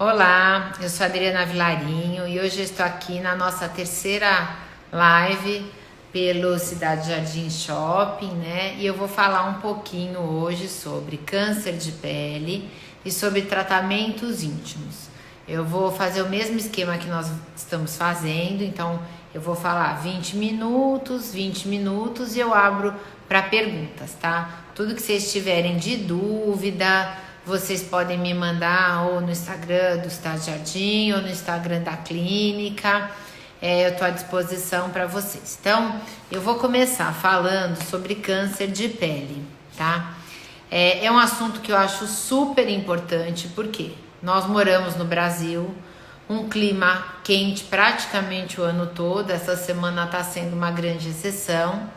Olá, eu sou a Adriana Vilarinho e hoje eu estou aqui na nossa terceira live pelo Cidade Jardim Shopping, né? E eu vou falar um pouquinho hoje sobre câncer de pele e sobre tratamentos íntimos. Eu vou fazer o mesmo esquema que nós estamos fazendo, então eu vou falar 20 minutos e eu abro para perguntas, tá? Tudo que vocês tiverem de dúvida, vocês podem me mandar ou no Instagram do Cidade Jardim ou no Instagram da clínica. Eu estou à disposição para vocês. Então, eu vou começar falando sobre câncer de pele, tá? É um assunto que eu acho super importante, porque nós moramos no Brasil, um clima quente praticamente o ano todo. Essa semana está sendo uma grande exceção,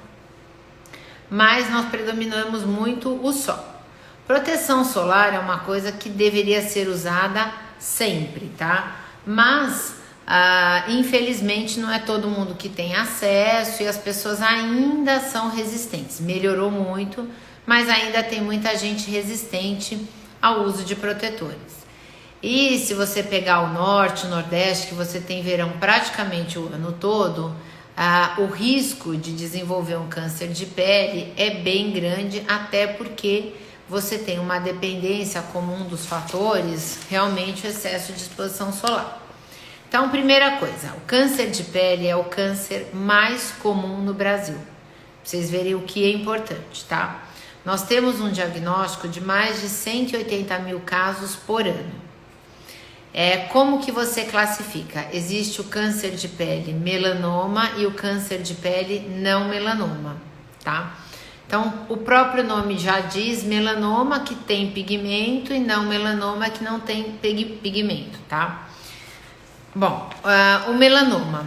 mas nós predominamos muito o sol. Proteção solar é uma coisa que deveria ser usada sempre, tá? Mas, infelizmente, não é todo mundo que tem acesso e as pessoas ainda são resistentes. Melhorou muito, mas ainda tem muita gente resistente ao uso de protetores. E se você pegar o norte, o nordeste, que você tem verão praticamente o ano todo, o risco de desenvolver um câncer de pele é bem grande, até porque você tem uma dependência como um dos fatores, realmente o excesso de exposição solar. Então, primeira coisa, o câncer de pele é o câncer mais comum no Brasil. Pra vocês verem o que é importante, tá? Nós temos um diagnóstico de mais de 180 mil casos por ano. Como que você classifica? Existe o câncer de pele melanoma e o câncer de pele não melanoma, tá? Então, o próprio nome já diz melanoma que tem pigmento e não melanoma que não tem pigmento, tá? Bom, o melanoma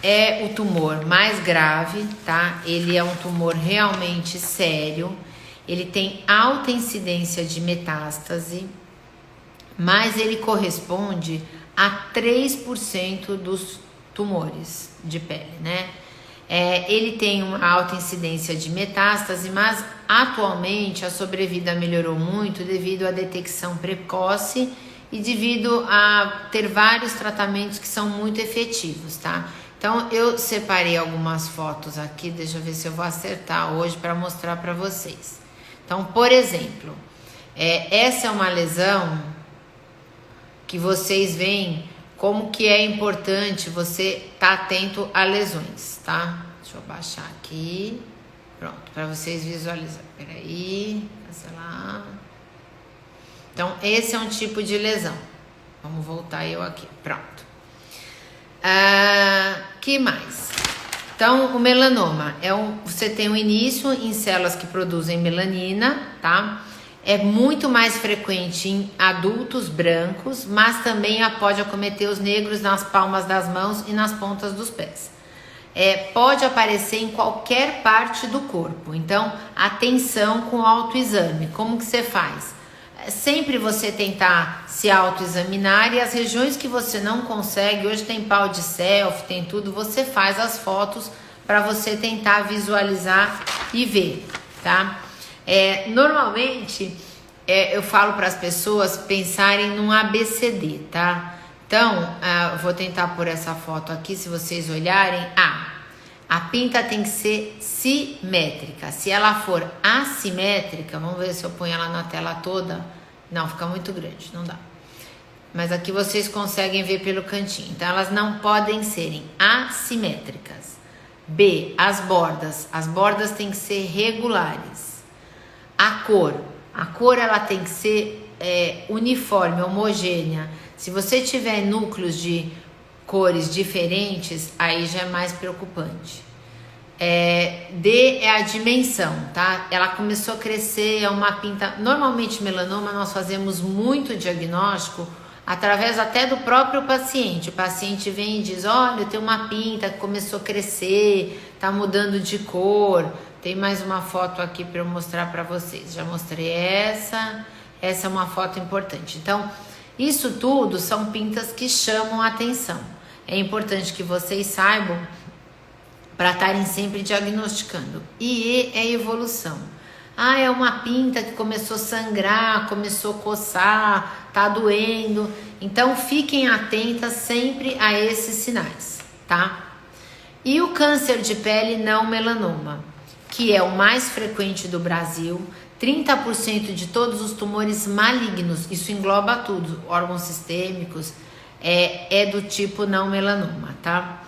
é o tumor mais grave, tá? Ele é um tumor realmente sério, ele tem alta incidência de metástase, mas ele corresponde a 3% dos tumores de pele, né? Ele tem uma alta incidência de metástase, mas atualmente a sobrevida melhorou muito devido à detecção precoce e devido a ter vários tratamentos que são muito efetivos, tá? Então eu separei algumas fotos aqui, deixa eu ver se eu vou acertar hoje para mostrar para vocês. Então, por exemplo, essa é uma lesão que vocês veem como que é importante você estar atento a lesões, tá? Deixa eu baixar aqui. Pronto, para vocês visualizarem. Peraí, cancelar. Então, esse é um tipo de lesão. Vamos voltar eu aqui. Pronto. Que mais? Então, o melanoma você tem um início em células que produzem melanina, tá? É muito mais frequente em adultos brancos, mas também pode acometer os negros nas palmas das mãos e nas pontas dos pés. Pode aparecer em qualquer parte do corpo, então atenção com o autoexame. Como que você faz? Sempre você tentar se autoexaminar e as regiões que você não consegue, hoje tem pau de selfie, tem tudo, você faz as fotos para você tentar visualizar e ver, tá? Normalmente eu falo para as pessoas pensarem num ABCD, tá? Então, vou tentar pôr essa foto aqui, se vocês olharem. A pinta tem que ser simétrica. Se ela for assimétrica, vamos ver se eu ponho ela na tela toda. Não, fica muito grande, não dá. Mas aqui vocês conseguem ver pelo cantinho. Então, elas não podem serem assimétricas. B, as bordas têm que ser regulares. A cor ela tem que ser uniforme, homogênea. Se você tiver núcleos de cores diferentes, aí já é mais preocupante. D é a dimensão, tá? Ela começou a crescer, é uma pinta. Normalmente, melanoma, nós fazemos muito diagnóstico através até do próprio paciente. O paciente vem e diz: olha, eu tenho uma pinta que começou a crescer, tá mudando de cor. Tem mais uma foto aqui para eu mostrar para vocês. Já mostrei essa é uma foto importante. Então, isso tudo são pintas que chamam a atenção. É importante que vocês saibam para estarem sempre diagnosticando. E é evolução. Ah, é uma pinta que começou a sangrar, começou a coçar, tá doendo. Então fiquem atentas sempre a esses sinais, tá? E o câncer de pele não melanoma, que é o mais frequente do Brasil, 30% de todos os tumores malignos, isso engloba tudo, órgãos sistêmicos, é do tipo não melanoma, tá?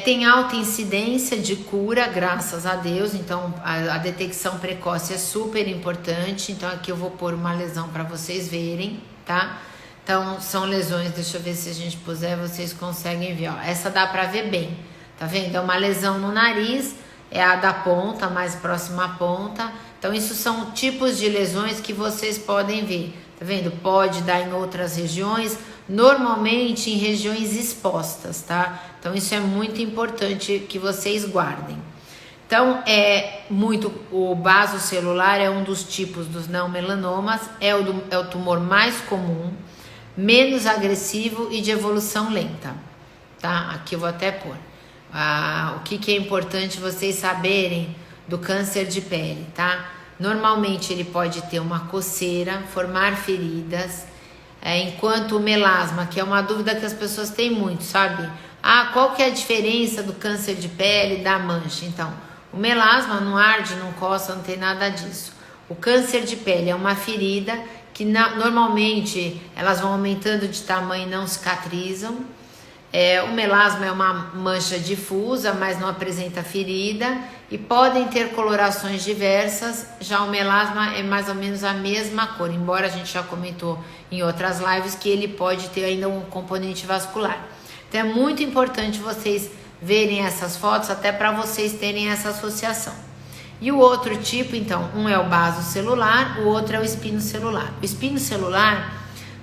Tem alta incidência de cura, graças a Deus, então a detecção precoce é super importante. Então aqui eu vou pôr uma lesão para vocês verem, tá? Então são lesões, deixa eu ver se a gente puser, vocês conseguem ver, ó. Essa dá para ver bem, tá vendo? É uma lesão no nariz, é a da ponta, mais próxima à ponta. Então isso são tipos de lesões que vocês podem ver, tá vendo? Pode dar em outras regiões, normalmente em regiões expostas, tá? Então isso é muito importante que vocês guardem. Então o basocelular é um dos tipos dos não melanomas, é o tumor mais comum, menos agressivo e de evolução lenta, tá? Aqui eu vou até pôr. O que é importante vocês saberem do câncer de pele, tá? Normalmente ele pode ter uma coceira, formar feridas, enquanto o melasma, que é uma dúvida que as pessoas têm muito, sabe? Qual que é a diferença do câncer de pele e da mancha? Então, o melasma não arde, não coça, não tem nada disso. O câncer de pele é uma ferida que normalmente elas vão aumentando de tamanho e não cicatrizam. O melasma é uma mancha difusa, mas não apresenta ferida e podem ter colorações diversas. Já o melasma é mais ou menos a mesma cor, embora a gente já comentou em outras lives que ele pode ter ainda um componente vascular. Então é muito importante vocês verem essas fotos até para vocês terem essa associação. E o outro tipo, então, um é o basocelular, o outro é o espinocelular. O espinocelular,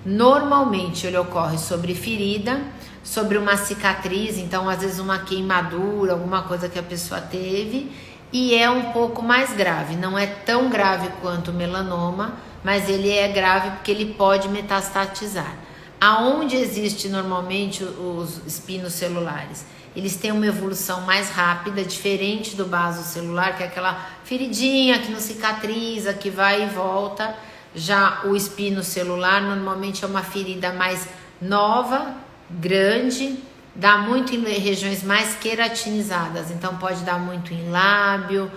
normalmente ele ocorre sobre ferida, sobre uma cicatriz, então às vezes uma queimadura, alguma coisa que a pessoa teve, e é um pouco mais grave, não é tão grave quanto o melanoma, mas ele é grave porque ele pode metastatizar. Aonde existe normalmente os espinocelulares? Eles têm uma evolução mais rápida, diferente do basocelular, que é aquela feridinha que não cicatriza, que vai e volta. Já o espinocelular normalmente é uma ferida mais nova, grande, dá muito em regiões mais queratinizadas, então pode dar muito em lábio,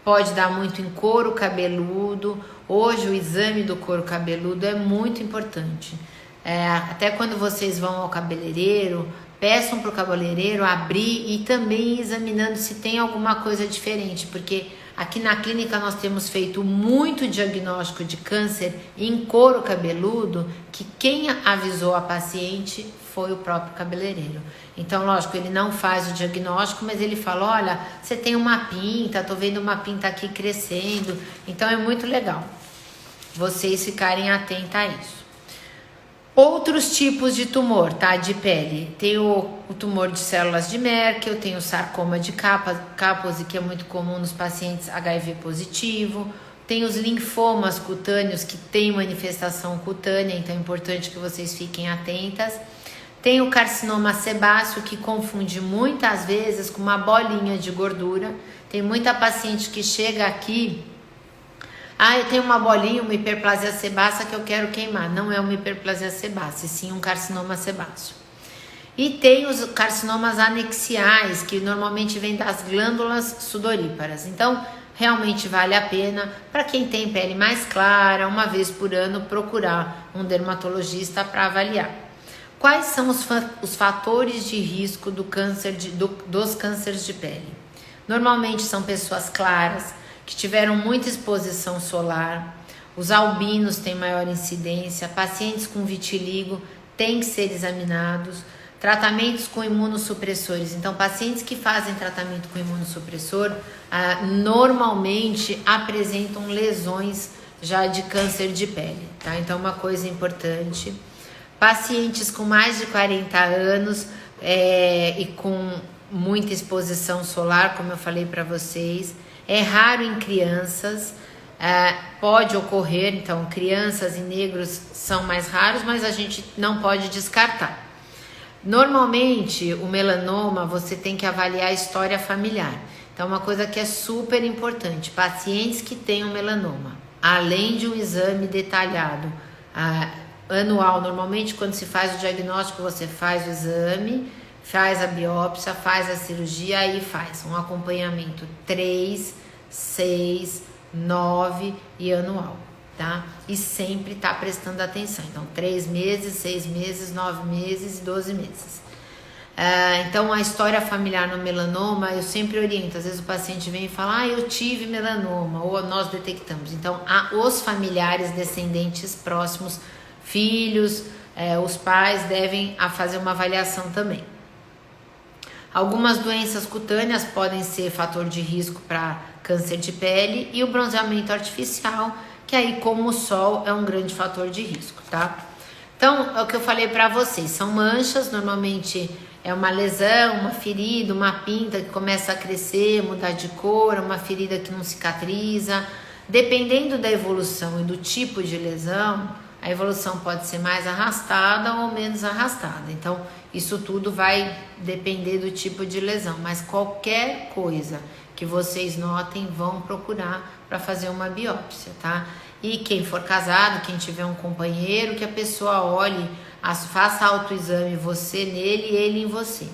pode dar muito em couro cabeludo. Hoje o exame do couro cabeludo é muito importante. Até quando vocês vão ao cabeleireiro, peçam para o cabeleireiro abrir e também ir examinando se tem alguma coisa diferente, porque aqui na clínica nós temos feito muito diagnóstico de câncer em couro cabeludo, que quem avisou a paciente foi o próprio cabeleireiro. Então, lógico, ele não faz o diagnóstico, mas ele fala, olha, você tem uma pinta, tô vendo uma pinta aqui crescendo. Então é muito legal vocês ficarem atentos a isso. Outros tipos de tumor, tá? De pele. Tem o tumor de células de Merkel, tem o sarcoma de Kaposi, que é muito comum nos pacientes HIV positivo. Tem os linfomas cutâneos, que tem manifestação cutânea, então é importante que vocês fiquem atentas. Tem o carcinoma sebáceo, que confunde muitas vezes com uma bolinha de gordura. Tem muita paciente que chega aqui, eu tenho uma bolinha, uma hiperplasia sebácea que eu quero queimar. Não é uma hiperplasia sebácea, sim um carcinoma sebáceo. E tem os carcinomas anexiais, que normalmente vêm das glândulas sudoríparas. Então, realmente vale a pena, para quem tem pele mais clara, uma vez por ano, procurar um dermatologista para avaliar. Quais são os fatores de risco dos cânceres de pele? Normalmente são pessoas claras, que tiveram muita exposição solar, os albinos têm maior incidência, pacientes com vitiligo têm que ser examinados, tratamentos com imunossupressores. Então, pacientes que fazem tratamento com imunossupressor normalmente apresentam lesões já de câncer de pele, tá? Então, uma coisa importante. Pacientes com mais de 40 anos e com muita exposição solar, como eu falei para vocês. É raro em crianças, pode ocorrer, então crianças e negros são mais raros, mas a gente não pode descartar. Normalmente o melanoma você tem que avaliar a história familiar. Então, uma coisa que é super importante, pacientes que tenham melanoma, além de um exame detalhado, anual, normalmente quando se faz o diagnóstico, você faz o exame, faz a biópsia, faz a cirurgia, aí faz um acompanhamento 3, 6, 9 e anual, tá? E sempre tá prestando atenção. Então, 3 meses, 6 meses, 9 meses e 12 meses. Então, a história familiar no melanoma, eu sempre oriento. Às vezes o paciente vem e fala, eu tive melanoma, ou nós detectamos. Então, os familiares descendentes próximos, filhos, os pais devem fazer uma avaliação também. Algumas doenças cutâneas podem ser fator de risco para câncer de pele, e o bronzeamento artificial, que aí, como o sol, é um grande fator de risco, tá? Então, é o que eu falei para vocês, são manchas, normalmente é uma lesão, uma ferida, uma pinta que começa a crescer, mudar de cor, uma ferida que não cicatriza. Dependendo da evolução e do tipo de lesão, a evolução pode ser mais arrastada ou menos arrastada. Então, isso tudo vai depender do tipo de lesão, mas qualquer coisa que vocês notem, vão procurar para fazer uma biópsia, tá? E quem for casado, quem tiver um companheiro, que a pessoa olhe, faça autoexame, você nele e ele em você.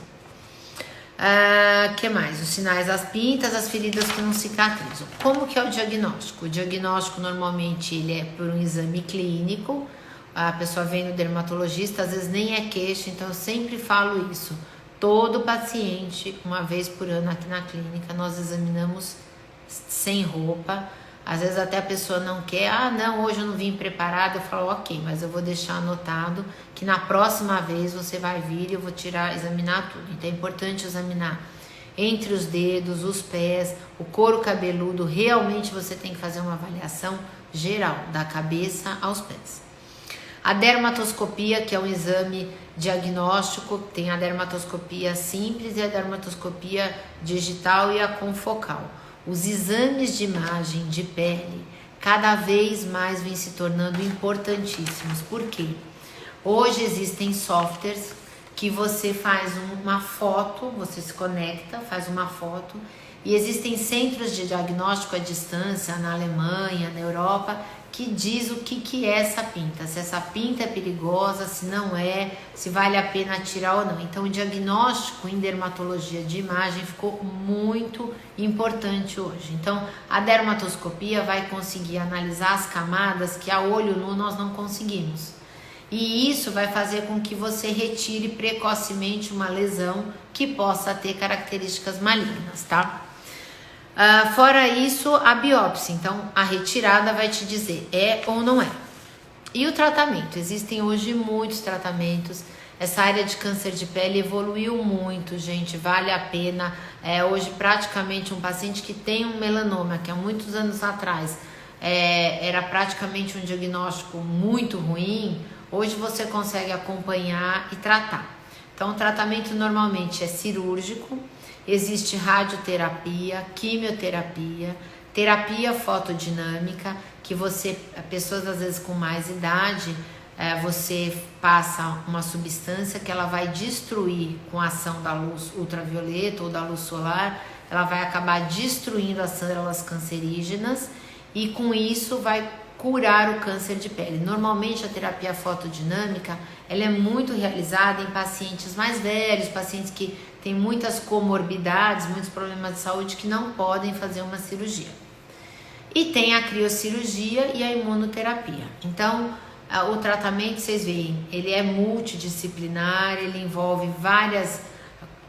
Que mais? Os sinais das pintas, as feridas que não cicatrizam. Como que é o diagnóstico? O diagnóstico normalmente ele é por um exame clínico. A pessoa vem no dermatologista, às vezes nem é queixa, então eu sempre falo isso. Todo paciente, uma vez por ano aqui na clínica, nós examinamos sem roupa. Às vezes até a pessoa não quer, não, hoje eu não vim preparada. Eu falo, ok, mas eu vou deixar anotado que na próxima vez você vai vir e eu vou examinar tudo. Então é importante examinar entre os dedos, os pés, o couro cabeludo. Realmente você tem que fazer uma avaliação geral, da cabeça aos pés. A dermatoscopia, que é um exame diagnóstico, tem a dermatoscopia simples e a dermatoscopia digital e a confocal. Os exames de imagem de pele cada vez mais vêm se tornando importantíssimos. Por quê? Hoje existem softwares que você faz uma foto, você se conecta, faz uma foto, e existem centros de diagnóstico à distância na Alemanha, na Europa, que diz o que é essa pinta, se essa pinta é perigosa, se não é, se vale a pena tirar ou não. Então o diagnóstico em dermatologia de imagem ficou muito importante hoje. Então a dermatoscopia vai conseguir analisar as camadas que a olho nu nós não conseguimos. E isso vai fazer com que você retire precocemente uma lesão que possa ter características malignas, tá? Fora isso, a biópsia, então a retirada vai te dizer é ou não é. E o tratamento, existem hoje muitos tratamentos, essa área de câncer de pele evoluiu muito, gente, vale a pena. Hoje praticamente um paciente que tem um melanoma, que há muitos anos atrás era praticamente um diagnóstico muito ruim, hoje você consegue acompanhar e tratar. Então o tratamento normalmente é cirúrgico. Existe radioterapia, quimioterapia, terapia fotodinâmica, que pessoas às vezes com mais idade, você passa uma substância que ela vai destruir com a ação da luz ultravioleta ou da luz solar, ela vai acabar destruindo as células cancerígenas e com isso vai curar o câncer de pele. Normalmente a terapia fotodinâmica, ela é muito realizada em pacientes mais velhos, pacientes que têm muitas comorbidades, muitos problemas de saúde que não podem fazer uma cirurgia. E tem a criocirurgia e a imunoterapia. Então, o tratamento, vocês veem, ele é multidisciplinar, ele envolve várias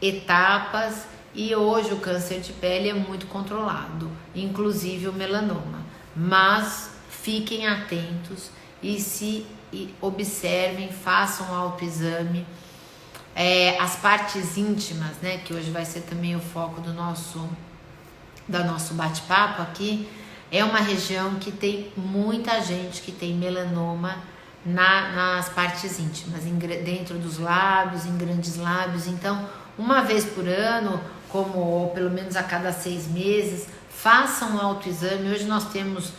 etapas e hoje o câncer de pele é muito controlado, inclusive o melanoma. Mas fiquem atentos e observem, façam autoexame. As partes íntimas, né, que hoje vai ser também o foco do nosso bate-papo aqui, é uma região que tem muita gente que tem melanoma nas partes íntimas, dentro dos lábios, em grandes lábios. Então, uma vez por ano, ou pelo menos a cada 6 meses, façam um autoexame. Hoje nós temos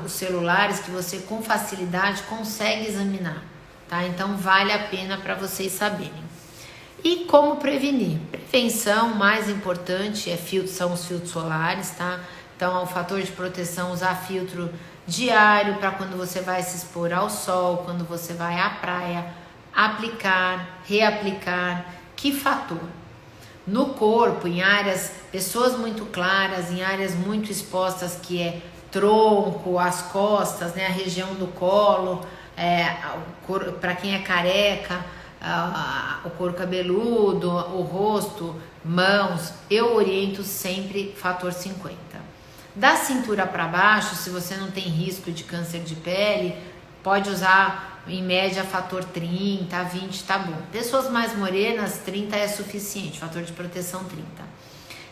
os celulares que você com facilidade consegue examinar, tá? Então vale a pena para vocês saberem. E como prevenir? Prevenção mais importante são os filtros solares, tá? Então, é um fator de proteção usar filtro diário para quando você vai se expor ao sol, quando você vai à praia, aplicar, reaplicar. Que fator? No corpo, em áreas, pessoas muito claras, em áreas muito expostas, que é tronco, as costas, né, a região do colo, para quem é careca, o couro cabeludo, o rosto, mãos, eu oriento sempre fator 50. Da cintura para baixo, se você não tem risco de câncer de pele, pode usar em média fator 30, 20, tá bom. Pessoas mais morenas, 30 é suficiente, fator de proteção 30.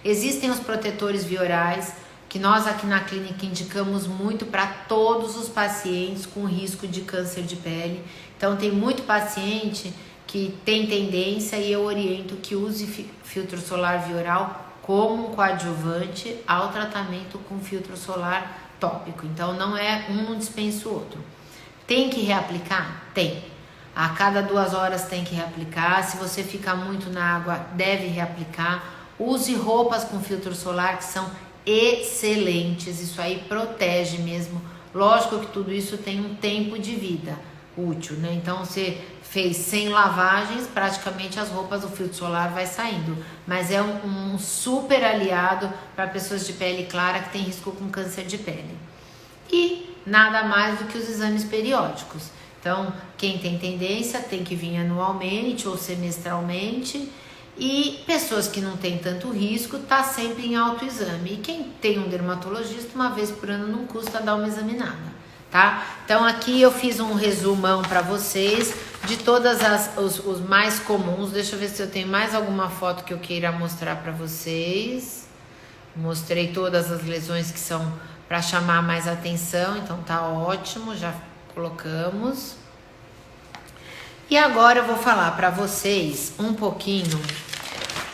Existem os protetores biorais, que nós aqui na clínica indicamos muito para todos os pacientes com risco de câncer de pele. Então tem muito paciente que tem tendência e eu oriento que use filtro solar bioral como um coadjuvante ao tratamento com filtro solar tópico. Então não é um dispensa o outro. Tem que reaplicar? Tem. A cada 2 horas tem que reaplicar. Se você ficar muito na água, deve reaplicar. Use roupas com filtro solar que são excelentes. Isso aí protege mesmo. Lógico que tudo isso tem um tempo de vida útil, né? Então você fez 100 lavagens, praticamente as roupas do filtro solar vai saindo. Mas é um super aliado para pessoas de pele clara que tem risco com câncer de pele. E nada mais do que os exames periódicos. Então, quem tem tendência tem que vir anualmente ou semestralmente. E pessoas que não têm tanto risco, tá sempre em autoexame. E quem tem um dermatologista, uma vez por ano não custa dar uma examinada, tá? Então aqui eu fiz um resumão para vocês de todas os mais comuns. Deixa eu ver se eu tenho mais alguma foto que eu queira mostrar para vocês. Mostrei todas as lesões que são para chamar mais atenção, então tá ótimo, já colocamos. E agora eu vou falar para vocês um pouquinho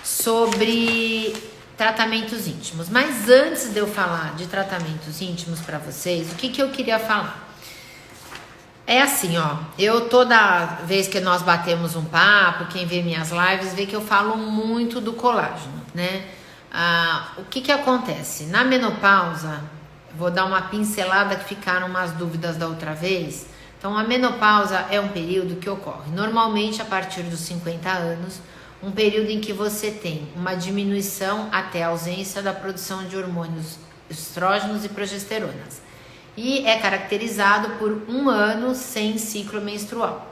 sobre tratamentos íntimos. Mas antes de eu falar de tratamentos íntimos para vocês, o que eu queria falar? É assim, ó, eu toda vez que nós batemos um papo, quem vê minhas lives vê que eu falo muito do colágeno, né? O que acontece? Na menopausa, vou dar uma pincelada que ficaram umas dúvidas da outra vez. Então, a menopausa é um período que ocorre normalmente a partir dos 50 anos, um período em que você tem uma diminuição até a ausência da produção de hormônios estrógenos e progesteronas. E é caracterizado por 1 ano sem ciclo menstrual.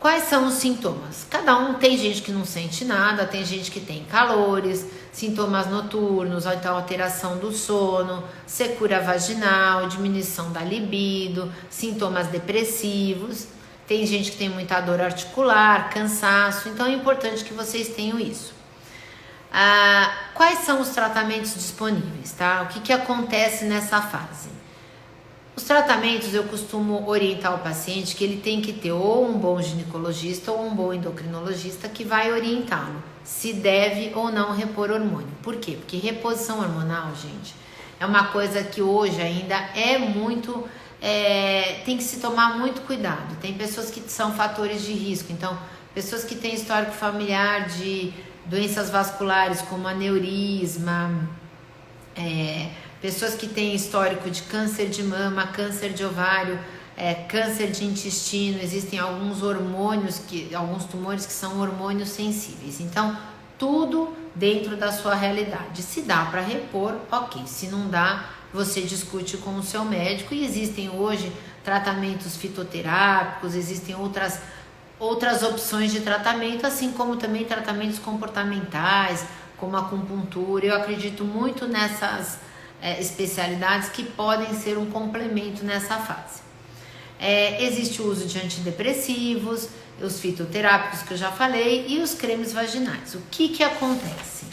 Quais são os sintomas? Cada um, tem gente que não sente nada, tem gente que tem calores, sintomas noturnos, ou então alteração do sono, secura vaginal, diminuição da libido, sintomas depressivos. Tem gente que tem muita dor articular, cansaço, então é importante que vocês tenham isso. Quais são os tratamentos disponíveis, tá? O que acontece nessa fase? Os tratamentos eu costumo orientar o paciente que ele tem que ter ou um bom ginecologista ou um bom endocrinologista que vai orientá-lo se deve ou não repor hormônio. Por quê? Porque reposição hormonal, gente, é uma coisa que hoje ainda é muito... tem que se tomar muito cuidado. Tem pessoas que são fatores de risco, então pessoas que têm histórico familiar de doenças vasculares como aneurisma, pessoas que têm histórico de câncer de mama, câncer de ovário, câncer de intestino. Existem alguns hormônios, alguns tumores que são hormônios sensíveis. Então, tudo dentro da sua realidade. Se dá para repor, ok. Se não dá, você discute com o seu médico. E existem hoje tratamentos fitoterápicos, existem outras opções de tratamento, assim como também tratamentos comportamentais, como a acupuntura. Eu acredito muito nessas especialidades que podem ser um complemento nessa fase. Existe o uso de antidepressivos, os fitoterápicos que eu já falei e os cremes vaginais. O que acontece?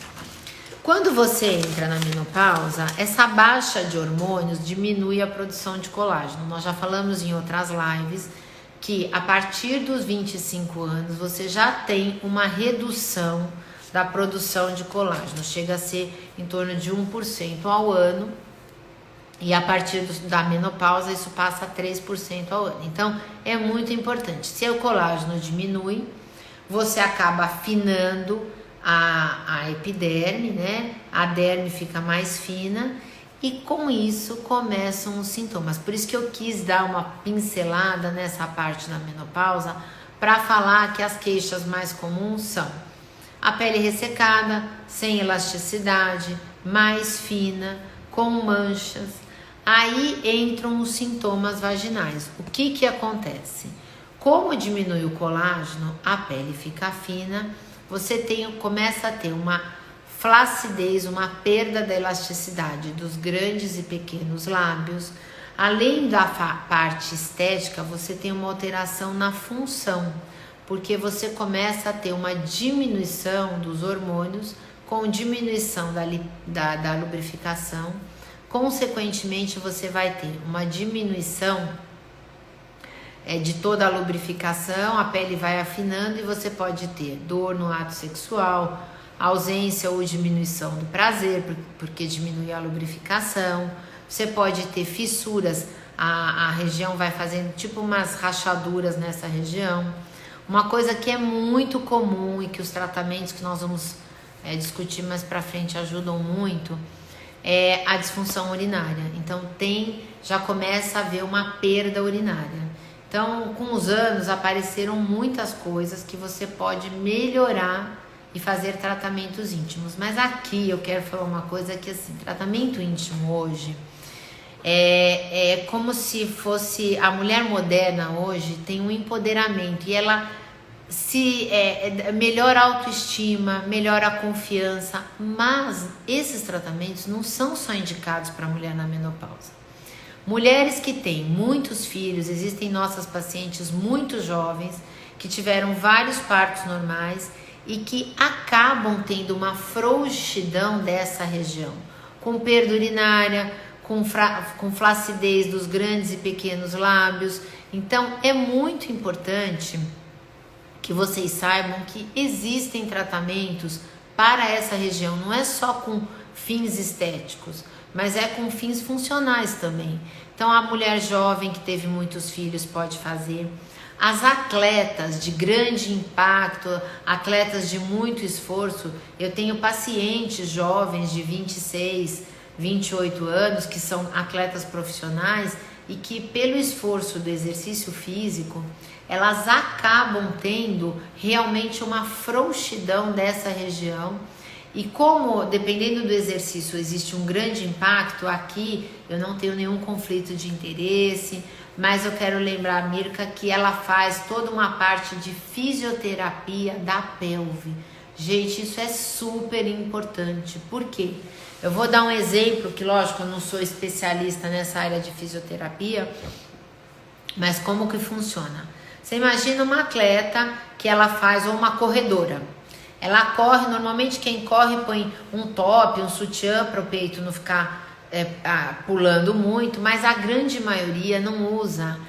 Quando você entra na menopausa, essa baixa de hormônios diminui a produção de colágeno. Nós já falamos em outras lives que a partir dos 25 anos você já tem uma redução da produção de colágeno, chega a ser em torno de 1% ao ano, e a partir da menopausa isso passa a 3% ao ano. Então é muito importante. Se o colágeno diminui, você acaba afinando a epiderme, né? A derme fica mais fina e com isso começam os sintomas. Por isso que eu quis dar uma pincelada nessa parte da menopausa para falar que as queixas mais comuns são a pele ressecada, sem elasticidade, mais fina, com manchas. Aí entram os sintomas vaginais. O que acontece? Como diminui o colágeno, a pele fica fina, você começa a ter uma flacidez, uma perda da elasticidade dos grandes e pequenos lábios. Além da parte estética, você tem uma alteração na função, porque você começa a ter uma diminuição dos hormônios, com diminuição da lubrificação. Consequentemente, você vai ter uma diminuição de toda a lubrificação, a pele vai afinando e você pode ter dor no ato sexual, ausência ou diminuição do prazer, porque diminui a lubrificação. Você pode ter fissuras, a região vai fazendo tipo umas rachaduras nessa região. Uma coisa que é muito comum e que os tratamentos que nós vamos discutir mais pra frente ajudam muito é a disfunção urinária. Então já começa a haver uma perda urinária. Então, com os anos, apareceram muitas coisas que você pode melhorar e fazer tratamentos íntimos. Mas aqui eu quero falar uma coisa que, assim, tratamento íntimo hoje é como se fosse... A mulher moderna hoje tem um empoderamento e ela melhora a autoestima, melhora a confiança, mas esses tratamentos não são só indicados para a mulher na menopausa. Mulheres que têm muitos filhos, existem nossas pacientes muito jovens que tiveram vários partos normais e que acabam tendo uma frouxidão dessa região, com perda urinária, com flacidez dos grandes e pequenos lábios. Então é muito importante que vocês saibam que existem tratamentos para essa região, não é só com fins estéticos, mas é com fins funcionais também. Então a mulher jovem que teve muitos filhos pode fazer. As atletas de grande impacto, atletas de muito esforço, eu tenho pacientes jovens de 26, 28 anos que são atletas profissionais e que pelo esforço do exercício físico, elas acabam tendo realmente uma frouxidão dessa região. E como, dependendo do exercício, existe um grande impacto, aqui eu não tenho nenhum conflito de interesse, mas eu quero lembrar a Mirka que ela faz toda uma parte de fisioterapia da pelve. Gente, isso é super importante. Por quê? Eu vou dar um exemplo, que lógico, eu não sou especialista nessa área de fisioterapia, mas como que funciona? Você imagina uma atleta que ela faz, ou uma corredora. Ela corre, normalmente quem corre põe um top, um sutiã para o peito não ficar pulando muito, mas a grande maioria não usa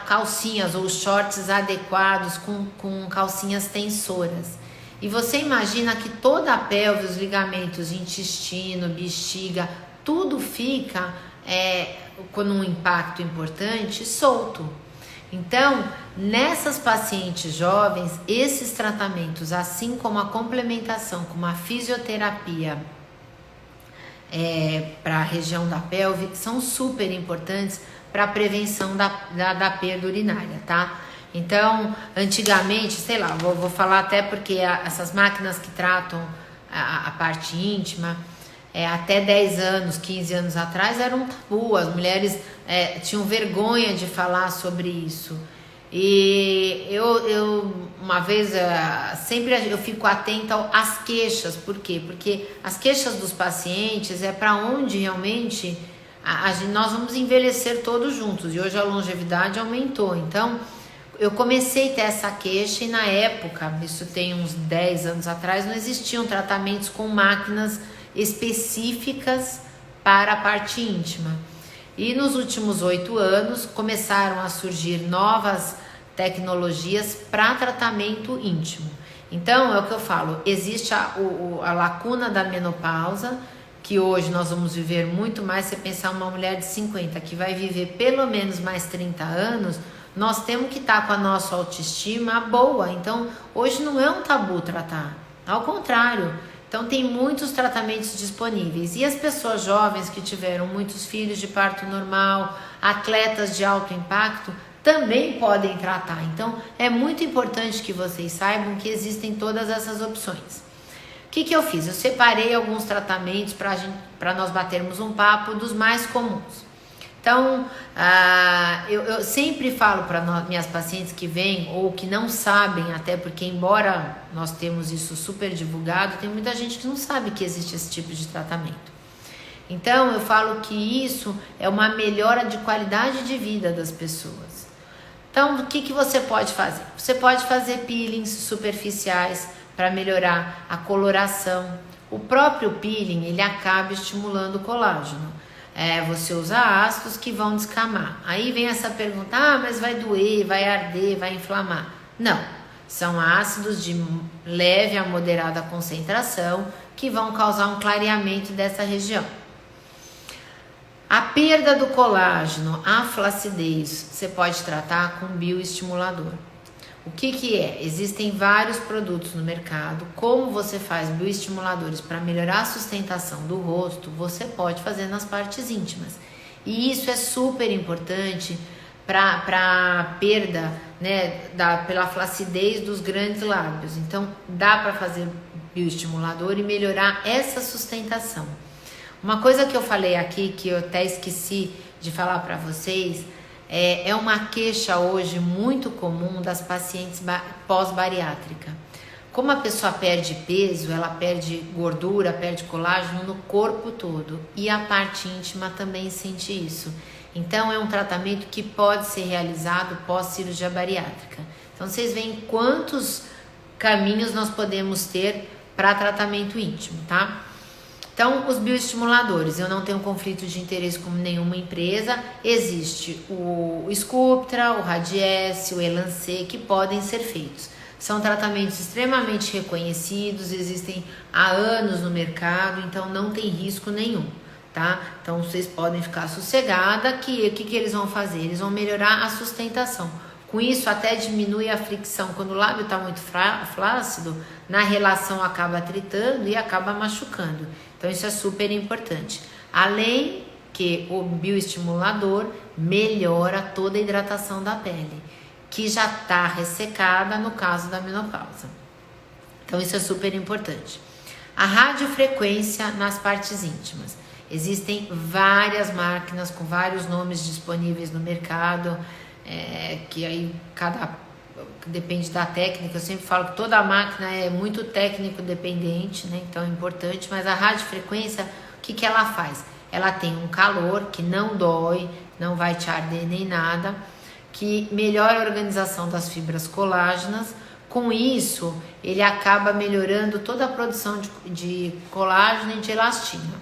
calcinhas ou shorts adequados com calcinhas tensoras. E você imagina que toda a pelve, os ligamentos, intestino, bexiga, tudo fica com um impacto importante solto. Então, nessas pacientes jovens, esses tratamentos, assim como a complementação com uma fisioterapia para a região da pelve, são super importantes para a prevenção da perda urinária, tá? Então, antigamente, sei lá, vou falar até porque essas máquinas que tratam a parte íntima, até 10 anos, 15 anos atrás era um tabu, as mulheres tinham vergonha de falar sobre isso. E eu uma vez, sempre eu fico atenta às queixas. Por quê? Porque as queixas dos pacientes é para onde realmente nós vamos envelhecer todos juntos, e hoje a longevidade aumentou. Então eu comecei a ter essa queixa, e na época, isso tem uns 10 anos atrás, não existiam tratamentos com máquinas específicas para a parte íntima. E nos últimos 8 anos começaram a surgir novas tecnologias para tratamento íntimo. Então é o que eu falo, existe a lacuna da menopausa, que hoje nós vamos viver muito mais. Você pensar uma mulher de 50 que vai viver pelo menos mais 30 anos, nós temos que estar com a nossa autoestima boa. Então, hoje não é um tabu tratar, ao contrário. Então, tem muitos tratamentos disponíveis. E as pessoas jovens que tiveram muitos filhos de parto normal, atletas de alto impacto, também podem tratar. Então, é muito importante que vocês saibam que existem todas essas opções. O que eu fiz? Eu separei alguns tratamentos para nós batermos um papo dos mais comuns. Então, eu sempre falo para minhas pacientes que vêm ou que não sabem, até porque embora nós temos isso super divulgado, tem muita gente que não sabe que existe esse tipo de tratamento. Então, eu falo que isso é uma melhora de qualidade de vida das pessoas. Então, o que você pode fazer? Você pode fazer peelings superficiais para melhorar a coloração. O próprio peeling, ele acaba estimulando o colágeno. Você usa ácidos que vão descamar. Aí vem essa pergunta, mas vai doer, vai arder, vai inflamar. Não, são ácidos de leve a moderada concentração que vão causar um clareamento dessa região. A perda do colágeno, a flacidez, você pode tratar com bioestimulador. O que é? Existem vários produtos no mercado. Como você faz bioestimuladores para melhorar a sustentação do rosto, você pode fazer nas partes íntimas. E isso é super importante para a perda, né, pela flacidez dos grandes lábios. Então, dá para fazer bioestimulador e melhorar essa sustentação. Uma coisa que eu falei aqui, que eu até esqueci de falar para vocês, é uma queixa hoje muito comum das pacientes pós-bariátrica. Como a pessoa perde peso, ela perde gordura, perde colágeno no corpo todo. E a parte íntima também sente isso. Então, é um tratamento que pode ser realizado pós-cirurgia bariátrica. Então, vocês veem quantos caminhos nós podemos ter para tratamento íntimo, tá? Então, os bioestimuladores, eu não tenho conflito de interesse com nenhuma empresa. Existe o Sculptra, o Radiesse, o Elancê, que podem ser feitos. São tratamentos extremamente reconhecidos, existem há anos no mercado, então não tem risco nenhum, tá? Então, vocês podem ficar sossegada que o que eles vão fazer? Eles vão melhorar a sustentação. Com isso, até diminui a fricção. Quando o lábio está muito flácido, na relação acaba atritando e acaba machucando. Então, isso é super importante. Além que o bioestimulador melhora toda a hidratação da pele, que já está ressecada no caso da menopausa. Então, isso é super importante. A radiofrequência nas partes íntimas. Existem várias máquinas com vários nomes disponíveis no mercado, que aí depende da técnica. Eu sempre falo que toda máquina é muito técnico dependente, né? Então é importante, mas a radiofrequência, o que ela faz? Ela tem um calor que não dói, não vai te arder nem nada, que melhora a organização das fibras colágenas. Com isso, ele acaba melhorando toda a produção de colágeno e de elastina.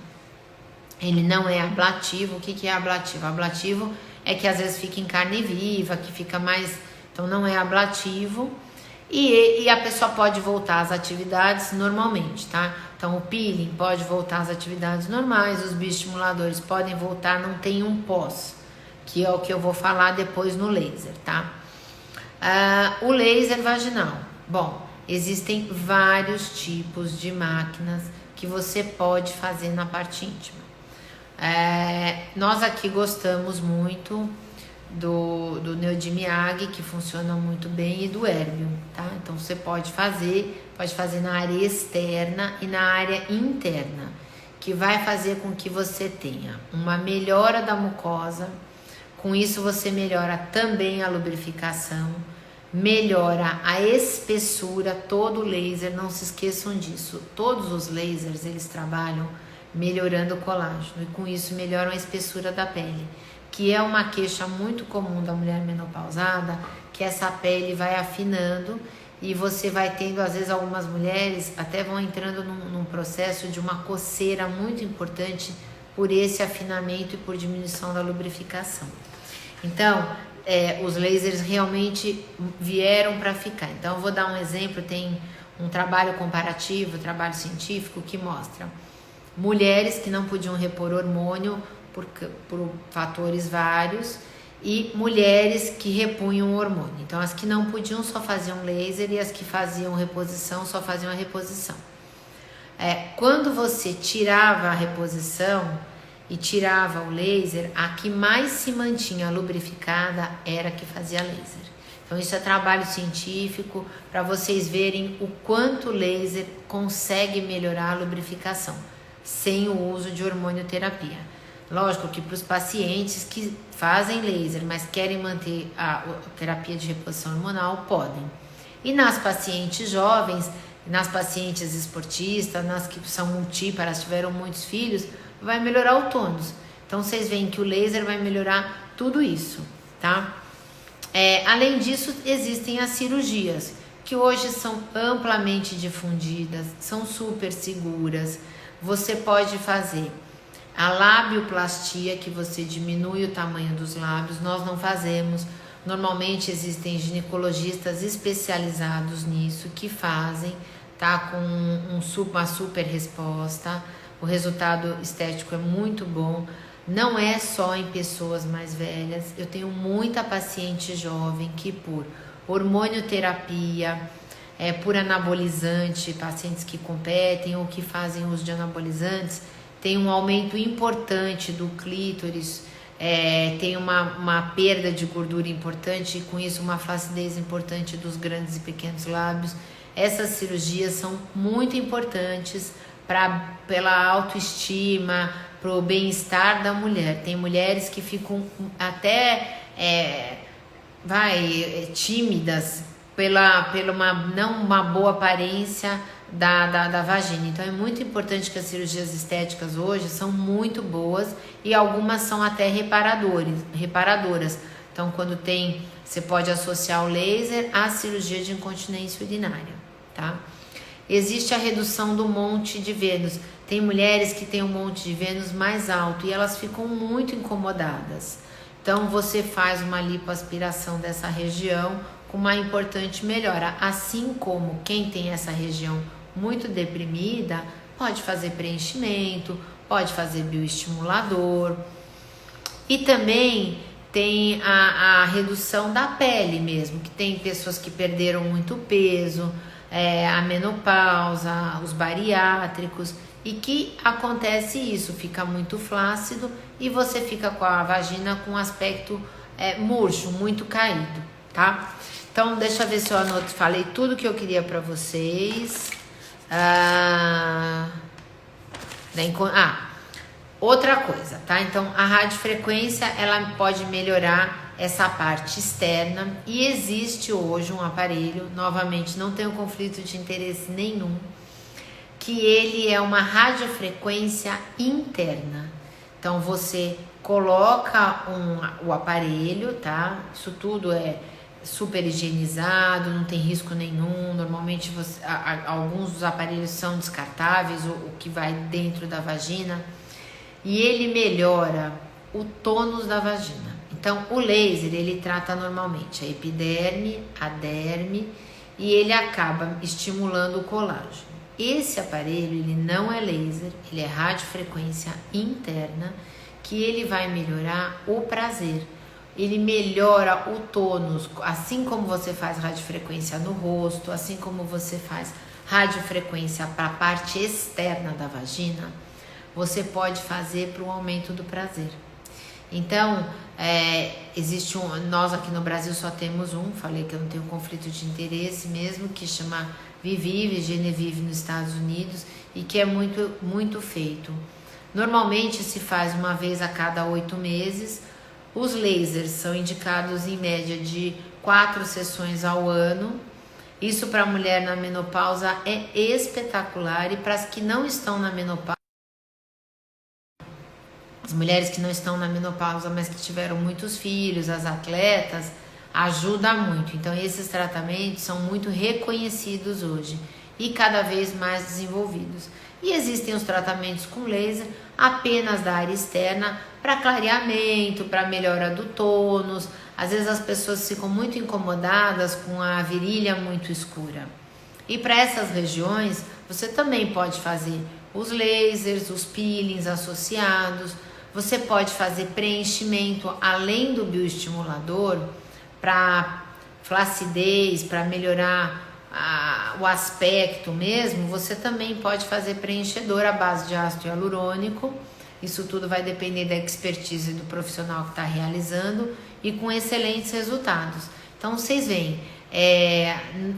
Ele não é ablativo. O que é ablativo? Ablativo é que às vezes fica em carne viva, que fica mais... Então não é ablativo e a pessoa pode voltar às atividades normalmente, tá? Então o peeling pode voltar às atividades normais, os bioestimuladores podem voltar, não tem um pós, que é o que eu vou falar depois no laser, tá? O laser vaginal. Bom, existem vários tipos de máquinas que você pode fazer na parte íntima. Nós aqui gostamos muito do Neodimiag, que funciona muito bem, e do Erbium, tá? Então você pode fazer na área externa e na área interna, que vai fazer com que você tenha uma melhora da mucosa. Com isso você melhora também a lubrificação, melhora a espessura. Todo laser, não se esqueçam disso, todos os lasers eles trabalham melhorando o colágeno e com isso melhoram a espessura da pele, que é uma queixa muito comum da mulher menopausada, que essa pele vai afinando e você vai tendo, às vezes algumas mulheres até vão entrando num processo de uma coceira muito importante por esse afinamento e por diminuição da lubrificação. Então, os lasers realmente vieram para ficar. Então, eu vou dar um exemplo, tem um trabalho comparativo, um trabalho científico que mostra mulheres que não podiam repor hormônio por fatores vários, e mulheres que repunham o hormônio. Então, as que não podiam só faziam laser e as que faziam reposição só faziam a reposição. Quando você tirava a reposição e tirava o laser, a que mais se mantinha lubrificada era a que fazia laser. Então, isso é trabalho científico para vocês verem o quanto o laser consegue melhorar a lubrificação sem o uso de hormonioterapia. Lógico que para os pacientes que fazem laser, mas querem manter a terapia de reposição hormonal, podem. E nas pacientes jovens, nas pacientes esportistas, nas que são multíparas, tiveram muitos filhos, vai melhorar o tônus. Então, vocês veem que o laser vai melhorar tudo isso, tá? Além disso, existem as cirurgias, que hoje são amplamente difundidas, são super seguras. Você pode fazer a labioplastia, que você diminui o tamanho dos lábios, nós não fazemos. Normalmente existem ginecologistas especializados nisso que fazem, tá? Com uma super resposta. O resultado estético é muito bom. Não é só em pessoas mais velhas. Eu tenho muita paciente jovem que por hormonioterapia, por anabolizante, pacientes que competem ou que fazem uso de anabolizantes, tem um aumento importante do clítoris, tem uma perda de gordura importante e com isso uma flacidez importante dos grandes e pequenos lábios. Essas cirurgias são muito importantes pela autoestima, para o bem-estar da mulher. Tem mulheres que ficam até tímidas pela não uma boa aparência da vagina. Então é muito importante que as cirurgias estéticas hoje são muito boas e algumas são até reparadoras. Então você pode associar o laser à cirurgia de incontinência urinária, tá? Existe a redução do monte de Vênus. Tem mulheres que têm um monte de Vênus mais alto e elas ficam muito incomodadas. Então você faz uma lipoaspiração dessa região com uma importante melhora. Assim como quem tem essa região muito deprimida, pode fazer preenchimento, pode fazer bioestimulador. E também tem a redução da pele mesmo, que tem pessoas que perderam muito peso, a menopausa, os bariátricos, e que acontece isso, fica muito flácido e você fica com a vagina com um aspecto murcho, muito caído, tá? Então, deixa eu ver se eu falei tudo que eu queria para vocês. Outra coisa, tá? Então, a radiofrequência, ela pode melhorar essa parte externa e existe hoje um aparelho, novamente, não tenho conflito de interesse nenhum, que ele é uma radiofrequência interna. Então, você coloca o aparelho, tá? Isso tudo é super higienizado, não tem risco nenhum. Normalmente alguns dos aparelhos são descartáveis, o que vai dentro da vagina, e ele melhora o tônus da vagina. Então o laser, ele trata normalmente a epiderme, a derme, e ele acaba estimulando o colágeno. Esse aparelho, ele não é laser, ele é radiofrequência interna, que ele vai melhorar o prazer. Ele melhora o tônus, assim como você faz radiofrequência no rosto, assim como você faz radiofrequência para a parte externa da vagina, você pode fazer para o aumento do prazer. Então, nós aqui no Brasil só temos falei que eu não tenho conflito de interesse mesmo, que chama Vivive, Genevieve nos Estados Unidos, e que é muito, muito feito. Normalmente se faz uma vez a cada 8 meses. Os lasers são indicados em média de 4 sessões ao ano. Isso para a mulher na menopausa é espetacular, e para as que não estão na menopausa, as mulheres que não estão na menopausa, mas que tiveram muitos filhos, as atletas, ajuda muito. Então esses tratamentos são muito reconhecidos hoje e cada vez mais desenvolvidos. E existem os tratamentos com laser apenas da área externa para clareamento, para melhora do tônus. Às vezes as pessoas ficam muito incomodadas com a virilha muito escura. E para essas regiões você também pode fazer os lasers, os peelings associados. Você pode fazer preenchimento além do bioestimulador para flacidez, para melhorar o aspecto mesmo. Você também pode fazer preenchedor à base de ácido hialurônico. Isso tudo vai depender da expertise do profissional que está realizando e com excelentes resultados. Então vocês veem,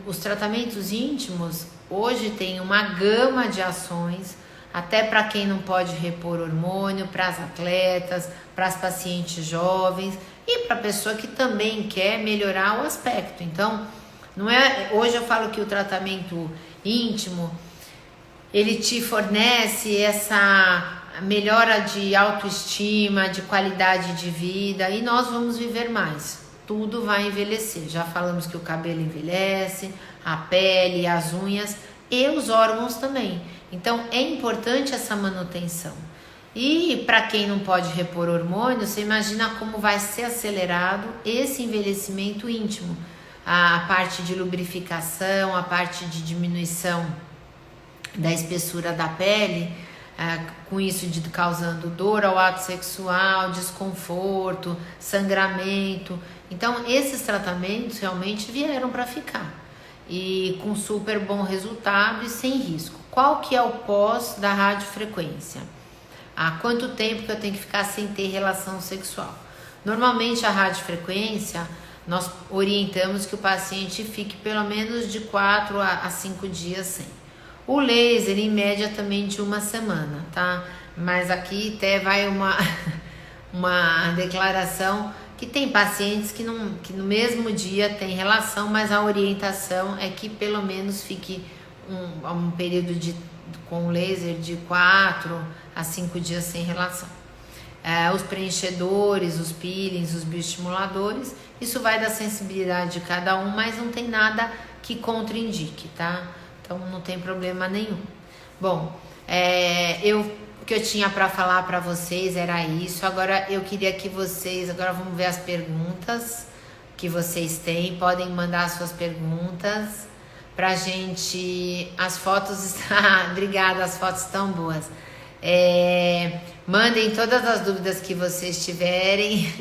os tratamentos íntimos hoje tem uma gama de ações, até para quem não pode repor hormônio, para as atletas, para as pacientes jovens e para a pessoa que também quer melhorar o aspecto. Então, hoje eu falo que o tratamento íntimo, ele te fornece essa melhora de autoestima, de qualidade de vida, e nós vamos viver mais. Tudo vai envelhecer. Já falamos que o cabelo envelhece, a pele, as unhas e os órgãos também. Então é importante essa manutenção. E para quem não pode repor hormônio, você imagina como vai ser acelerado esse envelhecimento íntimo. A parte de lubrificação, a parte de diminuição da espessura da pele, com isso causando dor ao ato sexual, desconforto, sangramento. Então esses tratamentos realmente vieram para ficar e com super bom resultado e sem risco. Qual que é o pós da radiofrequência? Há quanto tempo que eu tenho que ficar sem ter relação sexual? Normalmente a radiofrequência, nós orientamos que o paciente fique pelo menos de 4 a 5 dias sem. O laser, em média, também de 1 semana, tá? Mas aqui até vai uma declaração que tem pacientes que no mesmo dia tem relação, mas a orientação é que pelo menos fique um período com laser de 4 a 5 dias sem relação. Os preenchedores, os peelings, os bioestimuladores, isso vai da sensibilidade de cada um, mas não tem nada que contraindique, tá? Então não tem problema nenhum. Bom, o que eu tinha para falar para vocês era isso. Agora eu queria que agora vamos ver as perguntas que vocês têm. Podem mandar suas perguntas pra gente. As fotos, obrigada, as fotos estão boas. Mandem todas as dúvidas que vocês tiverem.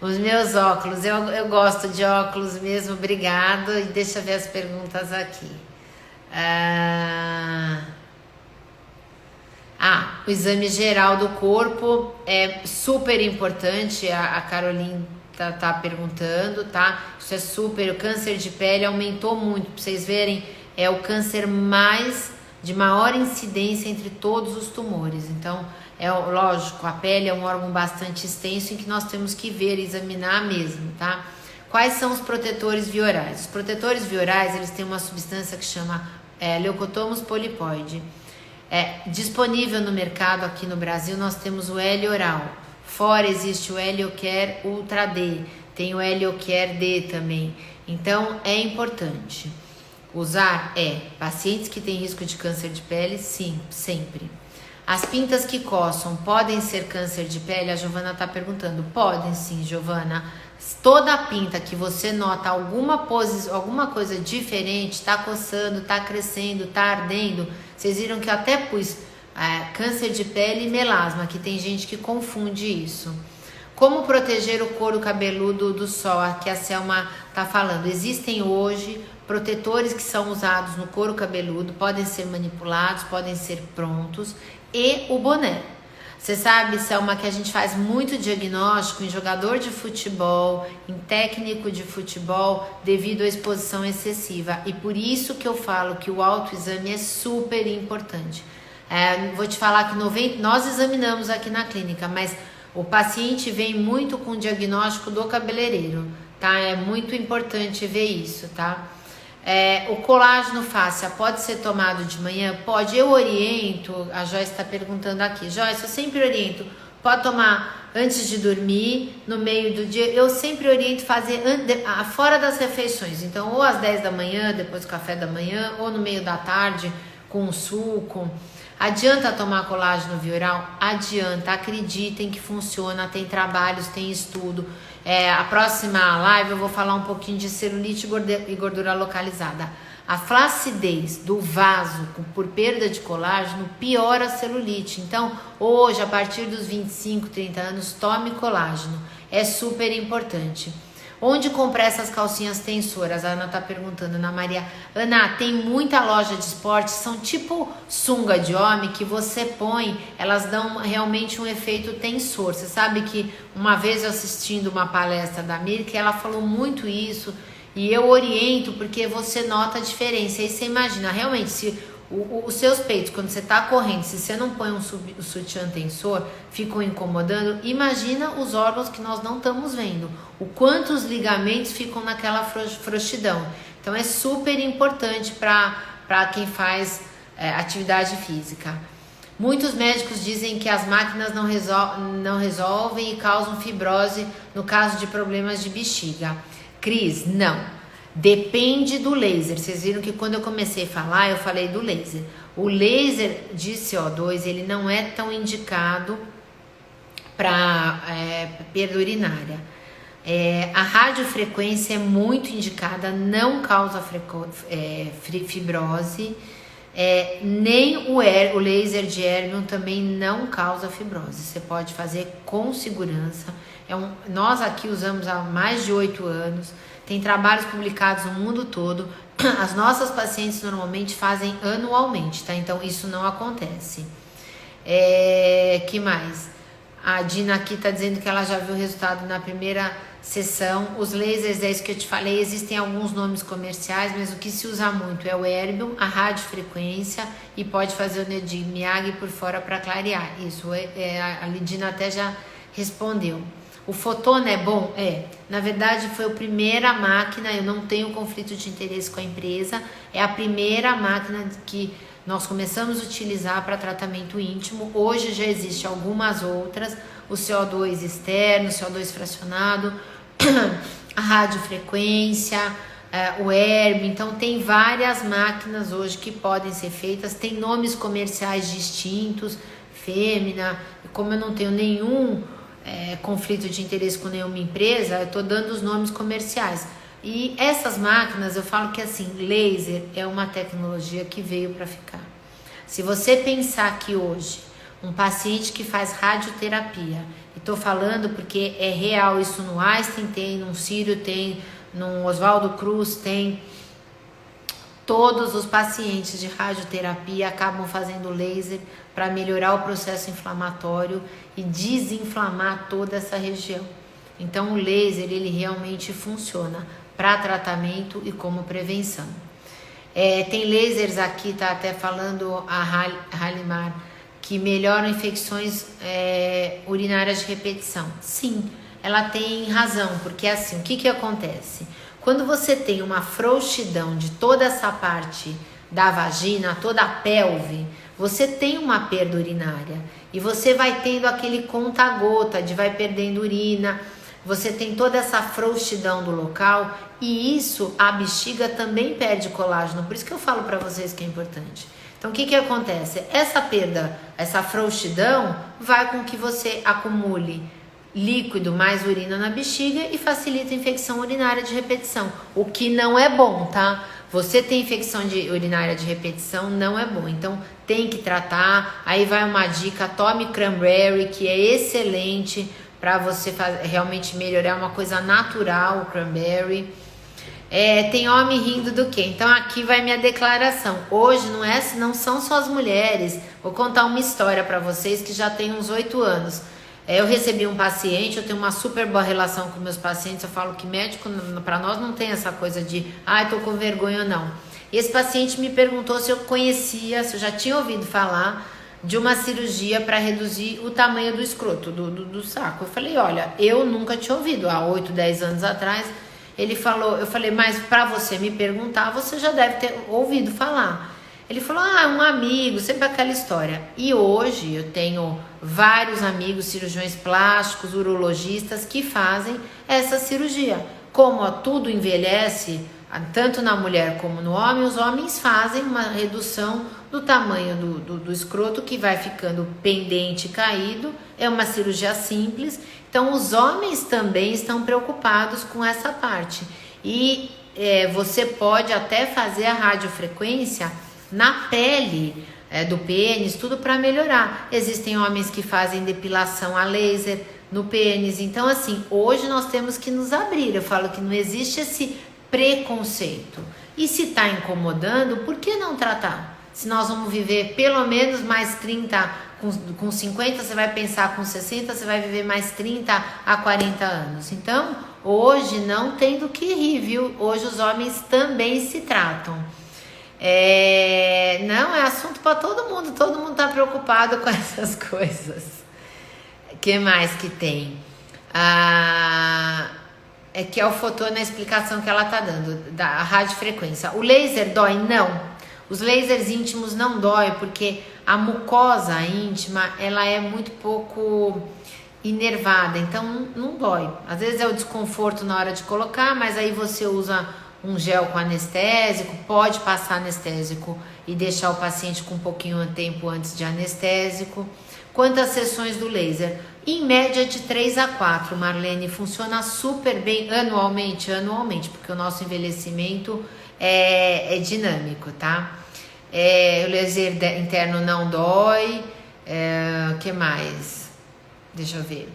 Os meus óculos, eu gosto de óculos mesmo, obrigado. E deixa eu ver as perguntas aqui. O exame geral do corpo é super importante. A Caroline tá perguntando, tá? Isso é super. O câncer de pele aumentou muito, pra vocês verem, é o câncer de maior incidência entre todos os tumores. Então, lógico, a pele é um órgão bastante extenso em que nós temos que ver e examinar mesmo, tá? Quais são os protetores viorais? Os protetores viorais, eles têm uma substância que chama Leucotomus polypoide. Disponível no mercado aqui no Brasil, nós temos o Helioral. Fora existe o Heliocare Ultra D, tem o Heliocare D também. Então é importante usar. Pacientes que têm risco de câncer de pele, sim, sempre. As pintas que coçam podem ser câncer de pele? A Giovana está perguntando. Podem sim, Giovana. Toda a pinta que você nota alguma coisa diferente, está coçando, está crescendo, está ardendo. Vocês viram que eu até pus câncer de pele e melasma, que tem gente que confunde isso. Como proteger o couro cabeludo do sol? Aqui a Selma está falando. Existem hoje protetores que são usados no couro cabeludo, podem ser manipulados, podem ser prontos, e o boné. Você sabe, Selma, que a gente faz muito diagnóstico em jogador de futebol, em técnico de futebol, devido à exposição excessiva. E por isso que eu falo que o autoexame é super importante. Vou te falar que nós examinamos aqui na clínica, mas o paciente vem muito com o diagnóstico do cabeleireiro, tá? É muito importante ver isso, tá? O colágeno fáscia pode ser tomado de manhã? Pode, eu oriento, a Joyce está perguntando aqui, Joyce, eu sempre oriento, pode tomar antes de dormir, no meio do dia, eu sempre oriento fazer fora das refeições, então ou às 10 da manhã, depois do café da manhã, ou no meio da tarde, com um suco. Adianta tomar colágeno vioral? Adianta, acreditem que funciona, tem trabalhos, tem estudo. A próxima live eu vou falar um pouquinho de celulite e gordura localizada. A flacidez do vaso por perda de colágeno piora a celulite. Então, hoje, a partir dos 25, 30 anos, tome colágeno. É super importante. Onde comprar essas calcinhas tensoras? A Ana tá perguntando, Ana Maria. Ana, tem muita loja de esporte, são tipo sunga de homem que você põe, elas dão realmente um efeito tensor. Você sabe que uma vez eu assistindo uma palestra da Mirka, ela falou muito isso. E eu oriento porque você nota a diferença. Aí você imagina, realmente, se os seus peitos, quando você está correndo, se você não põe um sutiã tensor, ficam incomodando. Imagina os órgãos que nós não estamos vendo. O quanto os ligamentos ficam naquela frouxidão. Então é super importante para quem faz atividade física. Muitos médicos dizem que as máquinas não resolvem e causam fibrose no caso de problemas de bexiga. Cris, não. Depende do laser. Vocês viram que quando eu comecei a falar, eu falei do laser. O laser de CO2, ele não é tão indicado para perda urinária. A radiofrequência é muito indicada, não causa fibrose. Nem o laser de Erbium também não causa fibrose. Você pode fazer com segurança. Nós aqui usamos há mais de 8 anos. Tem trabalhos publicados no mundo todo. As nossas pacientes normalmente fazem anualmente, tá? Então isso não acontece. Que mais? A Dina aqui tá dizendo que ela já viu o resultado na primeira sessão. Os lasers, é isso que eu te falei, existem alguns nomes comerciais, mas o que se usa muito é o Erbium, a radiofrequência e pode fazer o Nedim Miyagi por fora para clarear. Isso a Lidina até já respondeu. O Fotona é bom? Na verdade foi a primeira máquina, eu não tenho conflito de interesse com a empresa, é a primeira máquina que nós começamos a utilizar para tratamento íntimo. Hoje já existe algumas outras, o CO2 externo, o CO2 fracionado, a radiofrequência, o Erbium. Então tem várias máquinas hoje que podem ser feitas, tem nomes comerciais distintos, Fêmea. Como eu não tenho nenhum conflito de interesse com nenhuma empresa, eu estou dando os nomes comerciais. E essas máquinas, eu falo que assim, laser é uma tecnologia que veio para ficar. Se você pensar que hoje, um paciente que faz radioterapia, e estou falando porque é real isso no Einstein, tem, no Sírio tem, no Oswaldo Cruz tem, todos os pacientes de radioterapia acabam fazendo laser para melhorar o processo inflamatório e desinflamar toda essa região. Então o laser, ele realmente funciona para tratamento e como prevenção. Tem lasers aqui, tá até falando a Halimar, que melhoram infecções urinárias de repetição. Sim, ela tem razão, porque assim, o que acontece? Quando você tem uma frouxidão de toda essa parte da vagina, toda a pelve, você tem uma perda urinária e você vai tendo aquele conta-gota de vai perdendo urina, você tem toda essa frouxidão do local e isso, a bexiga também perde colágeno, por isso que eu falo para vocês que é importante. Então o que acontece? Essa perda, essa frouxidão vai com que você acumule líquido mais urina na bexiga e facilita a infecção urinária de repetição, o que não é bom, tá? Você tem infecção urinária de repetição, não é bom, então tem que tratar. Aí vai uma dica, tome cranberry, que é excelente para você realmente melhorar, uma coisa natural, o cranberry. Tem homem rindo do quê? Então aqui vai minha declaração. Hoje não são só as mulheres. Vou contar uma história para vocês que já tem uns 8 anos. Eu recebi um paciente, eu tenho uma super boa relação com meus pacientes, eu falo que médico, para nós não tem essa coisa de, tô com vergonha ou não. E esse paciente me perguntou se eu conhecia, se eu já tinha ouvido falar de uma cirurgia para reduzir o tamanho do escroto, do saco. Eu falei, olha, eu nunca tinha ouvido, há 8, 10 anos atrás. Ele falou, eu falei, mas para você me perguntar, você já deve ter ouvido falar. Ele falou, um amigo, sempre aquela história. E hoje eu tenho vários amigos cirurgiões plásticos, urologistas que fazem essa cirurgia. Como tudo envelhece, tanto na mulher como no homem, os homens fazem uma redução do tamanho do escroto, que vai ficando pendente e caído. É uma cirurgia simples. Então Então os homens também estão preocupados com essa parte. E você pode até fazer a radiofrequência na pele do pênis, tudo para melhorar. Existem homens que fazem depilação a laser no pênis. Então assim, hoje nós temos que nos abrir. Eu falo que não existe esse preconceito. E se está incomodando, por que não tratar? Se nós vamos viver pelo menos mais 30, com 50 você vai pensar com 60, você vai viver mais 30 a 40 anos. Então, hoje não tem do que rir, viu? Hoje os homens também se tratam. Não, é assunto para todo mundo está preocupado com essas coisas. O que mais que tem? Que é o fotô na explicação que ela tá dando, da radiofrequência. O laser dói? Não. Os lasers íntimos não dói, porque a mucosa íntima, ela é muito pouco inervada, então não dói. Às vezes é o desconforto na hora de colocar, mas aí você usa um gel com anestésico, pode passar anestésico e deixar o paciente com um pouquinho de tempo antes de anestésico. Quantas sessões do laser? Em média de 3 a 4, Marlene, funciona super bem anualmente, porque o nosso envelhecimento é dinâmico, tá? O laser interno não dói, que mais? Deixa eu ver.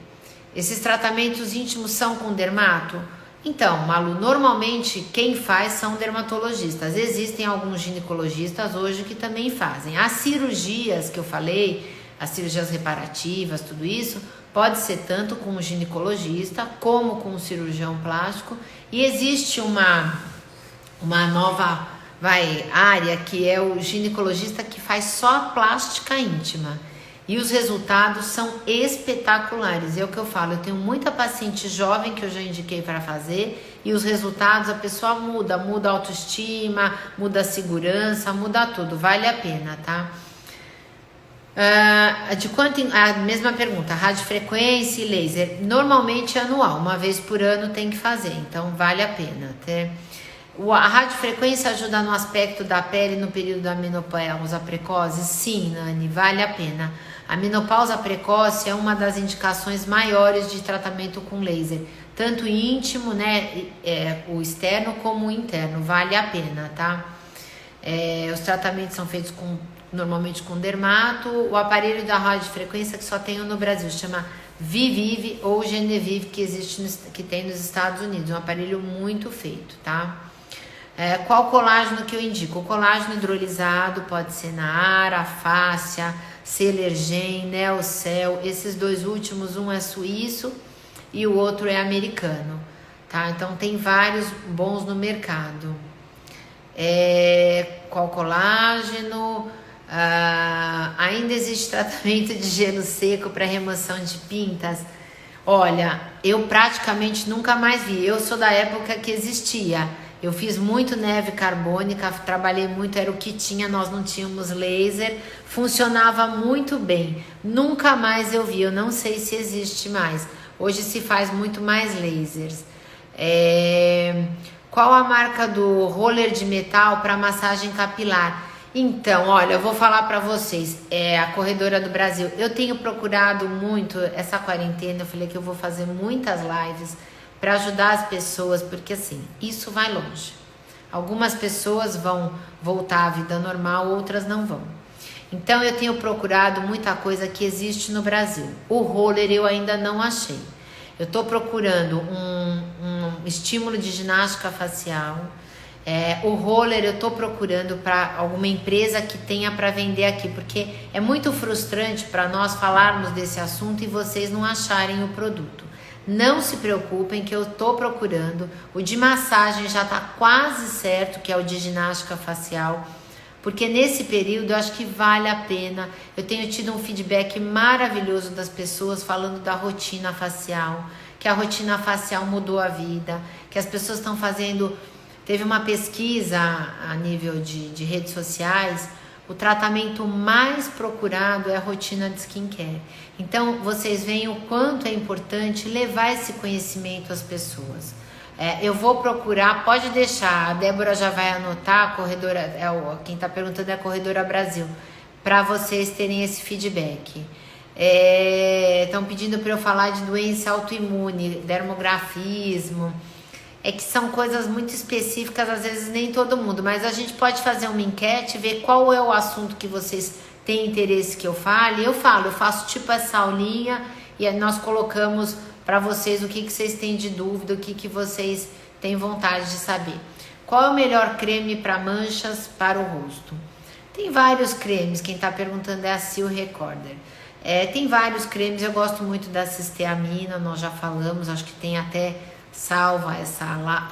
Esses tratamentos íntimos são com dermato? Então, Malu, normalmente quem faz são dermatologistas. Existem alguns ginecologistas hoje que também fazem. As cirurgias que eu falei, as cirurgias reparativas, tudo isso, pode ser tanto com o ginecologista como com o cirurgião plástico. E existe uma nova área que é o ginecologista que faz só a plástica íntima. E os resultados são espetaculares. É o que eu falo, eu tenho muita paciente jovem que eu já indiquei para fazer, e os resultados, a pessoa muda a autoestima, muda a segurança, muda tudo, vale a pena, tá? A mesma pergunta, radiofrequência e laser, normalmente é anual, uma vez por ano tem que fazer, então vale a pena, tá? A radiofrequência ajuda no aspecto da pele no período da menopausa precoce? Sim, Nani, vale a pena. A menopausa precoce é uma das indicações maiores de tratamento com laser, tanto íntimo, né, o externo como o interno, vale a pena, tá? Os tratamentos são feitos normalmente com dermato. O aparelho da radiofrequência que só tem no Brasil chama Vivive ou Genevieve, que tem nos Estados Unidos, um aparelho muito feito, tá? Qual colágeno que eu indico? O colágeno hidrolisado pode ser Naara, Fáscia, Celergen, Neocel. Esses dois últimos, um é suíço e o outro é americano, tá? Então tem vários bons no mercado. Qual colágeno? Ainda existe tratamento de gelo seco para remoção de pintas? Olha, eu praticamente nunca mais vi. Eu sou da época que existia. Eu fiz muito neve carbônica, trabalhei muito, era o que tinha, nós não tínhamos laser, funcionava muito bem. Nunca mais eu vi, eu não sei se existe mais. Hoje se faz muito mais lasers. Qual a marca do roller de metal para massagem capilar? Então, olha, eu vou falar para vocês, a Corredora do Brasil. Eu tenho procurado muito essa quarentena, eu falei que eu vou fazer muitas lives para ajudar as pessoas, porque assim, isso vai longe. Algumas pessoas vão voltar à vida normal, outras não vão. Então eu tenho procurado muita coisa que existe no Brasil. O roller eu ainda não achei. Eu estou procurando um estímulo de ginástica facial. O roller eu estou procurando para alguma empresa que tenha para vender aqui, porque é muito frustrante para nós falarmos desse assunto e vocês não acharem o produto. Não se preocupem que eu estou procurando. O de massagem já está quase certo, que é o de ginástica facial, porque nesse período eu acho que vale a pena. Eu tenho tido um feedback maravilhoso das pessoas falando da rotina facial, que a rotina facial mudou a vida, que as pessoas estão fazendo... Teve uma pesquisa a nível de redes sociais, o tratamento mais procurado é a rotina de skincare. Então, vocês veem o quanto é importante levar esse conhecimento às pessoas. Eu vou procurar, pode deixar, a Débora já vai anotar, a corredora, quem está perguntando é a Corredora Brasil, para vocês terem esse feedback. Estão pedindo para eu falar de doença autoimune, dermografismo. É que são coisas muito específicas, às vezes nem todo mundo, mas a gente pode fazer uma enquete, ver qual é o assunto que vocês têm interesse que eu fale. Eu faço tipo essa aulinha e nós colocamos para vocês o que vocês têm de dúvida, o que vocês têm vontade de saber. Qual é o melhor creme para manchas para o rosto? Tem vários cremes, quem está perguntando é a Sil Recorder. Tem vários cremes, eu gosto muito da cisteamina, nós já falamos, acho que tem até salva essa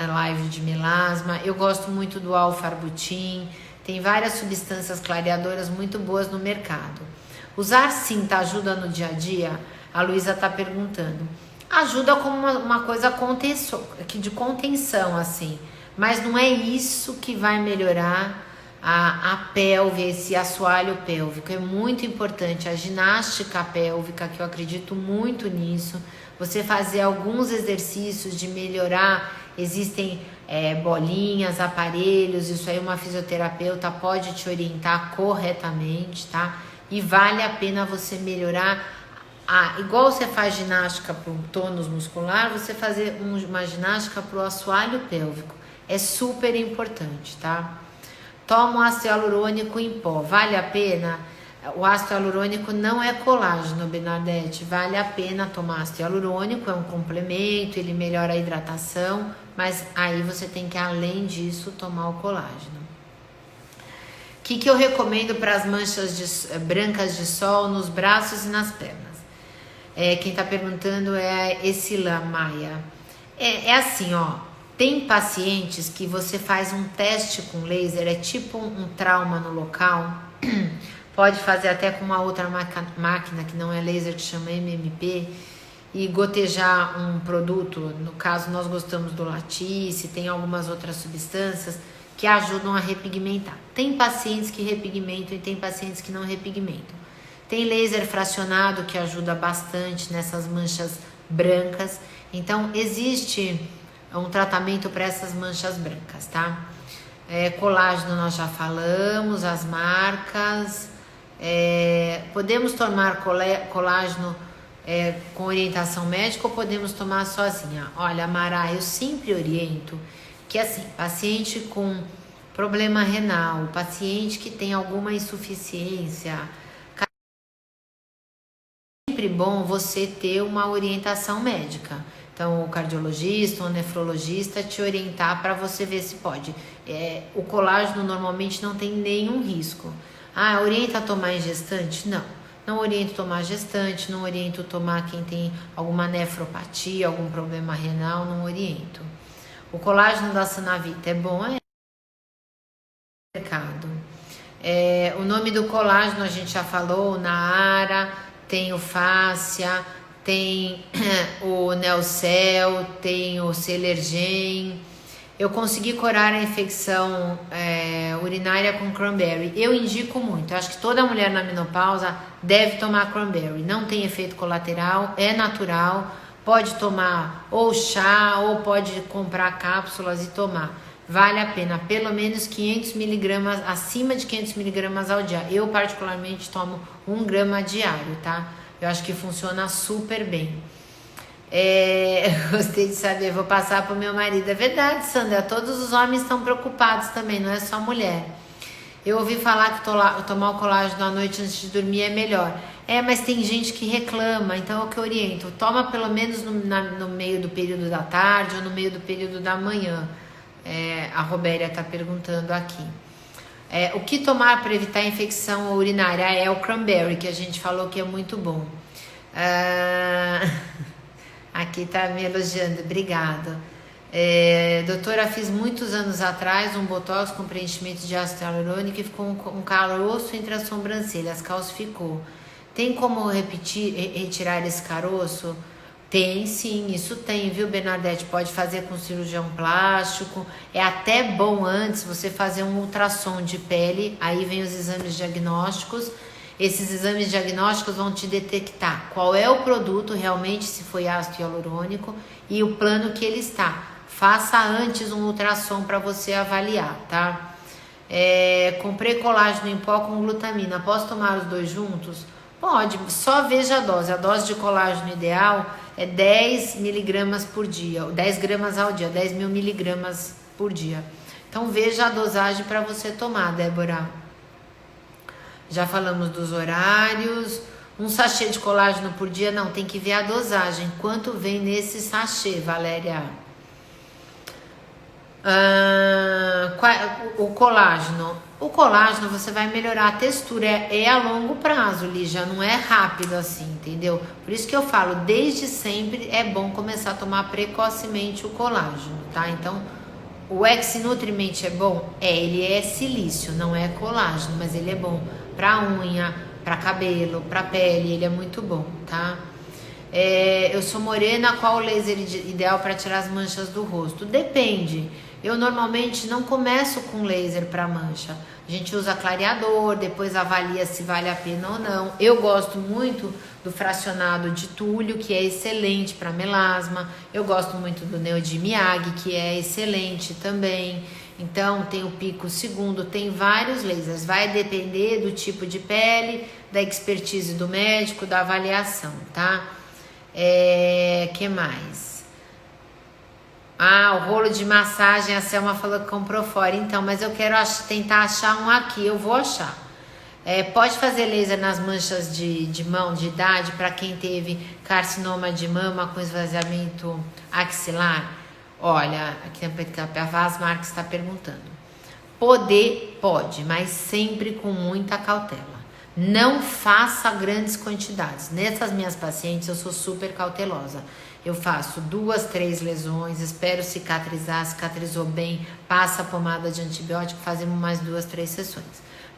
live de melasma. Eu gosto muito do alfarbutin, tem várias substâncias clareadoras muito boas no mercado. Usar cinta ajuda no dia a dia? A Luísa está perguntando. Ajuda como uma coisa de contenção, assim, mas não é isso que vai melhorar a pelve, esse assoalho pélvico. É muito importante a ginástica pélvica, que eu acredito muito nisso. Você fazer alguns exercícios de melhorar, existem bolinhas, aparelhos, isso aí uma fisioterapeuta pode te orientar corretamente, tá? E vale a pena você melhorar, igual você faz ginástica para o tônus muscular, você fazer uma ginástica para o assoalho pélvico, é super importante, tá? Toma o ácido hialurônico em pó, vale a pena? O ácido hialurônico não é colágeno, Bernadette. Vale a pena tomar ácido hialurônico, é um complemento, ele melhora a hidratação, mas aí você tem que, além disso, tomar o colágeno. O que eu recomendo para as manchas brancas de sol nos braços e nas pernas? Quem está perguntando é a Esila Maia. Assim, ó. Tem pacientes que você faz um teste com laser, é tipo um trauma no local. Pode fazer até com uma outra máquina que não é laser, que chama MMP, e gotejar um produto. No caso, nós gostamos do Lattice, tem algumas outras substâncias que ajudam a repigmentar. Tem pacientes que repigmentam e tem pacientes que não repigmentam. Tem laser fracionado que ajuda bastante nessas manchas brancas. Então, existe um tratamento para essas manchas brancas, tá? Colágeno nós já falamos, as marcas. Podemos tomar colágeno com orientação médica ou podemos tomar sozinha? Olha, Mara, eu sempre oriento que assim, paciente com problema renal, paciente que tem alguma insuficiência, é sempre bom você ter uma orientação médica. Então, o cardiologista, o nefrologista te orientar para você ver se pode. O colágeno normalmente não tem nenhum risco. Orienta a tomar em gestante? Não. Não oriento tomar gestante, não oriento tomar quem tem alguma nefropatia, algum problema renal, não oriento. O colágeno da Sanavita é bom? Mercado. O nome do colágeno a gente já falou, Naara, tem o Fáscia, tem o Nelcel, tem o Celergen. Eu consegui curar a infecção urinária com cranberry. Eu indico muito. Eu acho que toda mulher na menopausa deve tomar cranberry. Não tem efeito colateral, é natural. Pode tomar ou chá ou pode comprar cápsulas e tomar. Vale a pena. Pelo menos 500 miligramas, acima de 500 miligramas ao dia. Eu particularmente tomo 1 grama diário, tá? Eu acho que funciona super bem. Gostei de saber, vou passar pro meu marido. É verdade, Sandra, todos os homens estão preocupados também, não é só mulher. Eu ouvi falar que tomar o colágeno à noite antes de dormir é melhor. Mas tem gente que reclama, então é o que eu oriento. Toma pelo menos no meio do período da tarde ou no meio do período da manhã. A Robéria está perguntando aqui. O que tomar para evitar infecção urinária? É o cranberry, que a gente falou que é muito bom. Aqui tá me elogiando, obrigada. Doutora, fiz muitos anos atrás um botox com preenchimento de ácido hialurônico e ficou um caroço entre as sobrancelhas, calcificou. Tem como retirar esse caroço? Tem sim, isso tem, viu, Bernadette? Pode fazer com cirurgião plástico. É até bom antes você fazer um ultrassom de pele, aí vem os exames diagnósticos. Esses exames diagnósticos vão te detectar qual é o produto realmente, se foi ácido hialurônico e o plano que ele está. Faça antes um ultrassom para você avaliar, tá? Comprei colágeno em pó com glutamina. Posso tomar os dois juntos? Pode, só veja a dose. A dose de colágeno ideal é 10 miligramas por dia, 10 gramas ao dia, 10 mil miligramas por dia. Então veja a dosagem para você tomar, Débora. Já falamos dos horários. Um sachê de colágeno por dia, não, tem que ver a dosagem. Quanto vem nesse sachê, Valéria? O colágeno. O colágeno você vai melhorar a textura. É a longo prazo, Lígia, não é rápido assim, entendeu? Por isso que eu falo, desde sempre é bom começar a tomar precocemente o colágeno, tá? Então, o X-Nutriment é bom? Ele é silício, não é colágeno, mas ele é bom pra unha, para cabelo, para pele, ele é muito bom, tá? Eu sou morena, qual o laser ideal para tirar as manchas do rosto? Depende. Eu normalmente não começo com laser para mancha. A gente usa clareador, depois avalia se vale a pena ou não. Eu gosto muito do fracionado de Túlio, que é excelente para melasma. Eu gosto muito do Neodimiag, que é excelente também. Então, tem o pico segundo, tem vários lasers. Vai depender do tipo de pele, da expertise do médico, da avaliação, tá? Que mais? O rolo de massagem, a Selma falou que comprou fora. Então, mas eu quero tentar achar um aqui, eu vou achar. Pode fazer laser nas manchas de mão, de idade, para quem teve carcinoma de mama com esvaziamento axilar? Olha, aqui a Vaz Marques está perguntando. Pode, mas sempre com muita cautela. Não faça grandes quantidades. Nessas minhas pacientes eu sou super cautelosa. Eu faço 2, 3 lesões, espero cicatrizar, cicatrizou bem, passa a pomada de antibiótico, fazemos mais 2, 3 sessões.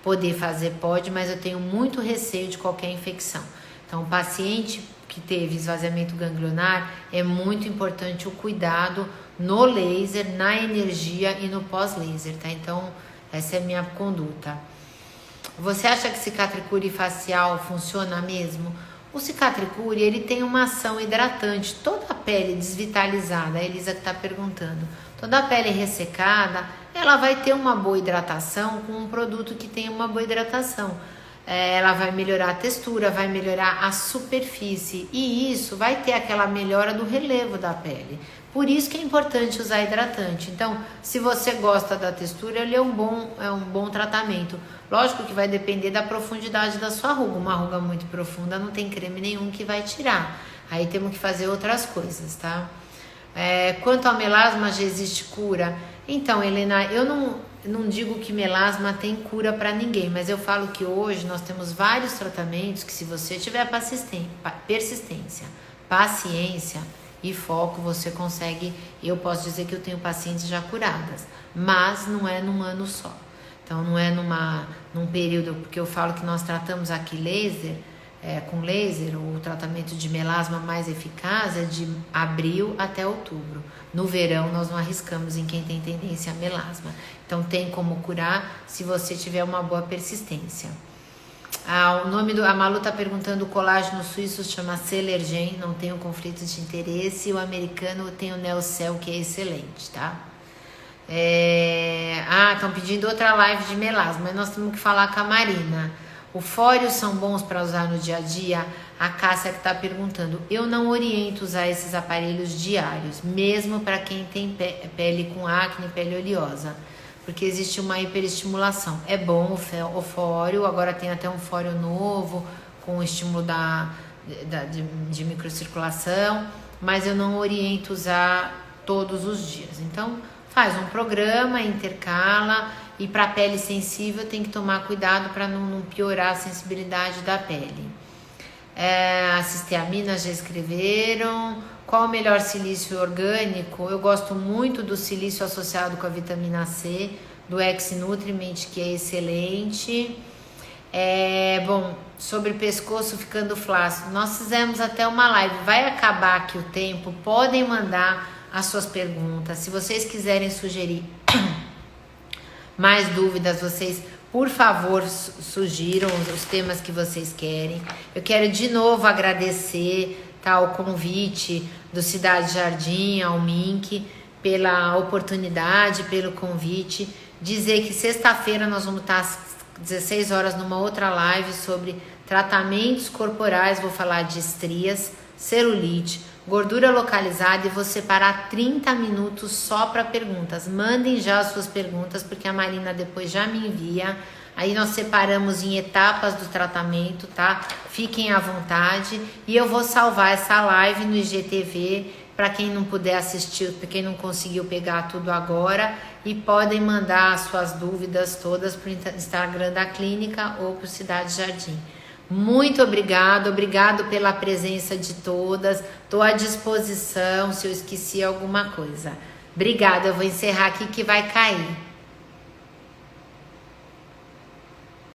Poder fazer pode, mas eu tenho muito receio de qualquer infecção. Então, o paciente que teve esvaziamento ganglionar, é muito importante o cuidado no laser, na energia e no pós-laser, tá? Então, essa é a minha conduta. Você acha que cicatricure facial funciona mesmo? O cicatricure, ele tem uma ação hidratante. Toda a pele desvitalizada, a Elisa que está perguntando, toda a pele ressecada, ela vai ter uma boa hidratação com um produto que tem uma boa hidratação. Ela vai melhorar a textura, vai melhorar a superfície e isso vai ter aquela melhora do relevo da pele. Por isso que é importante usar hidratante. Então, se você gosta da textura, ele é um bom tratamento. Lógico que vai depender da profundidade da sua ruga. Uma ruga muito profunda não tem creme nenhum que vai tirar. Aí temos que fazer outras coisas, tá? Quanto ao melasma, já existe cura? Então, Helena, eu não digo que melasma tem cura para ninguém, mas eu falo que hoje nós temos vários tratamentos que, se você tiver persistência, paciência e foco, você consegue. Eu posso dizer que eu tenho pacientes já curadas, mas não é num ano só. Então, não é num período, porque eu falo que nós tratamos aqui com laser, o tratamento de melasma mais eficaz é de abril até outubro. No verão, nós não arriscamos em quem tem tendência a melasma. Então, tem como curar se você tiver uma boa persistência. A Malu está perguntando, o colágeno suíço chama Celergen, não tem um conflito de interesse. E o americano tem o Neocel, que é excelente, tá? Estão pedindo outra live de melasma, mas nós temos que falar com a Marina. Os fórios são bons para usar no dia a dia? A Cássia que está perguntando. Eu não oriento usar esses aparelhos diários, mesmo para quem tem pele com acne, pele oleosa, porque existe uma hiperestimulação. É bom o fório, agora tem até um fório novo, com estímulo de microcirculação, mas eu não oriento usar todos os dias. Então, faz um programa, intercala. E para pele sensível tem que tomar cuidado para não piorar a sensibilidade da pele. A cisteamina já escreveram. Qual o melhor silício orgânico? Eu gosto muito do silício associado com a vitamina C, do X-Nutriment, que é excelente. Sobre pescoço ficando flácido, nós fizemos até uma live. Vai acabar aqui o tempo, podem mandar as suas perguntas. Se vocês quiserem sugerir mais dúvidas, vocês, por favor, sugiram os temas que vocês querem. Eu quero de novo agradecer, o convite do Cidade Jardim ao Mink, pela oportunidade, pelo convite. Dizer que sexta-feira nós vamos estar 16 horas numa outra live sobre tratamentos corporais. Vou falar de estrias, celulite, gordura localizada, e vou separar 30 minutos só para perguntas. Mandem já as suas perguntas, porque a Marina depois já me envia. Aí nós separamos em etapas do tratamento, tá? Fiquem à vontade. E eu vou salvar essa live no IGTV para quem não puder assistir, para quem não conseguiu pegar tudo agora. E podem mandar as suas dúvidas todas para o Instagram da clínica ou para o Cidade Jardim. Muito obrigado pela presença de todas. Estou à disposição se eu esqueci alguma coisa. Obrigada, eu vou encerrar aqui que vai cair.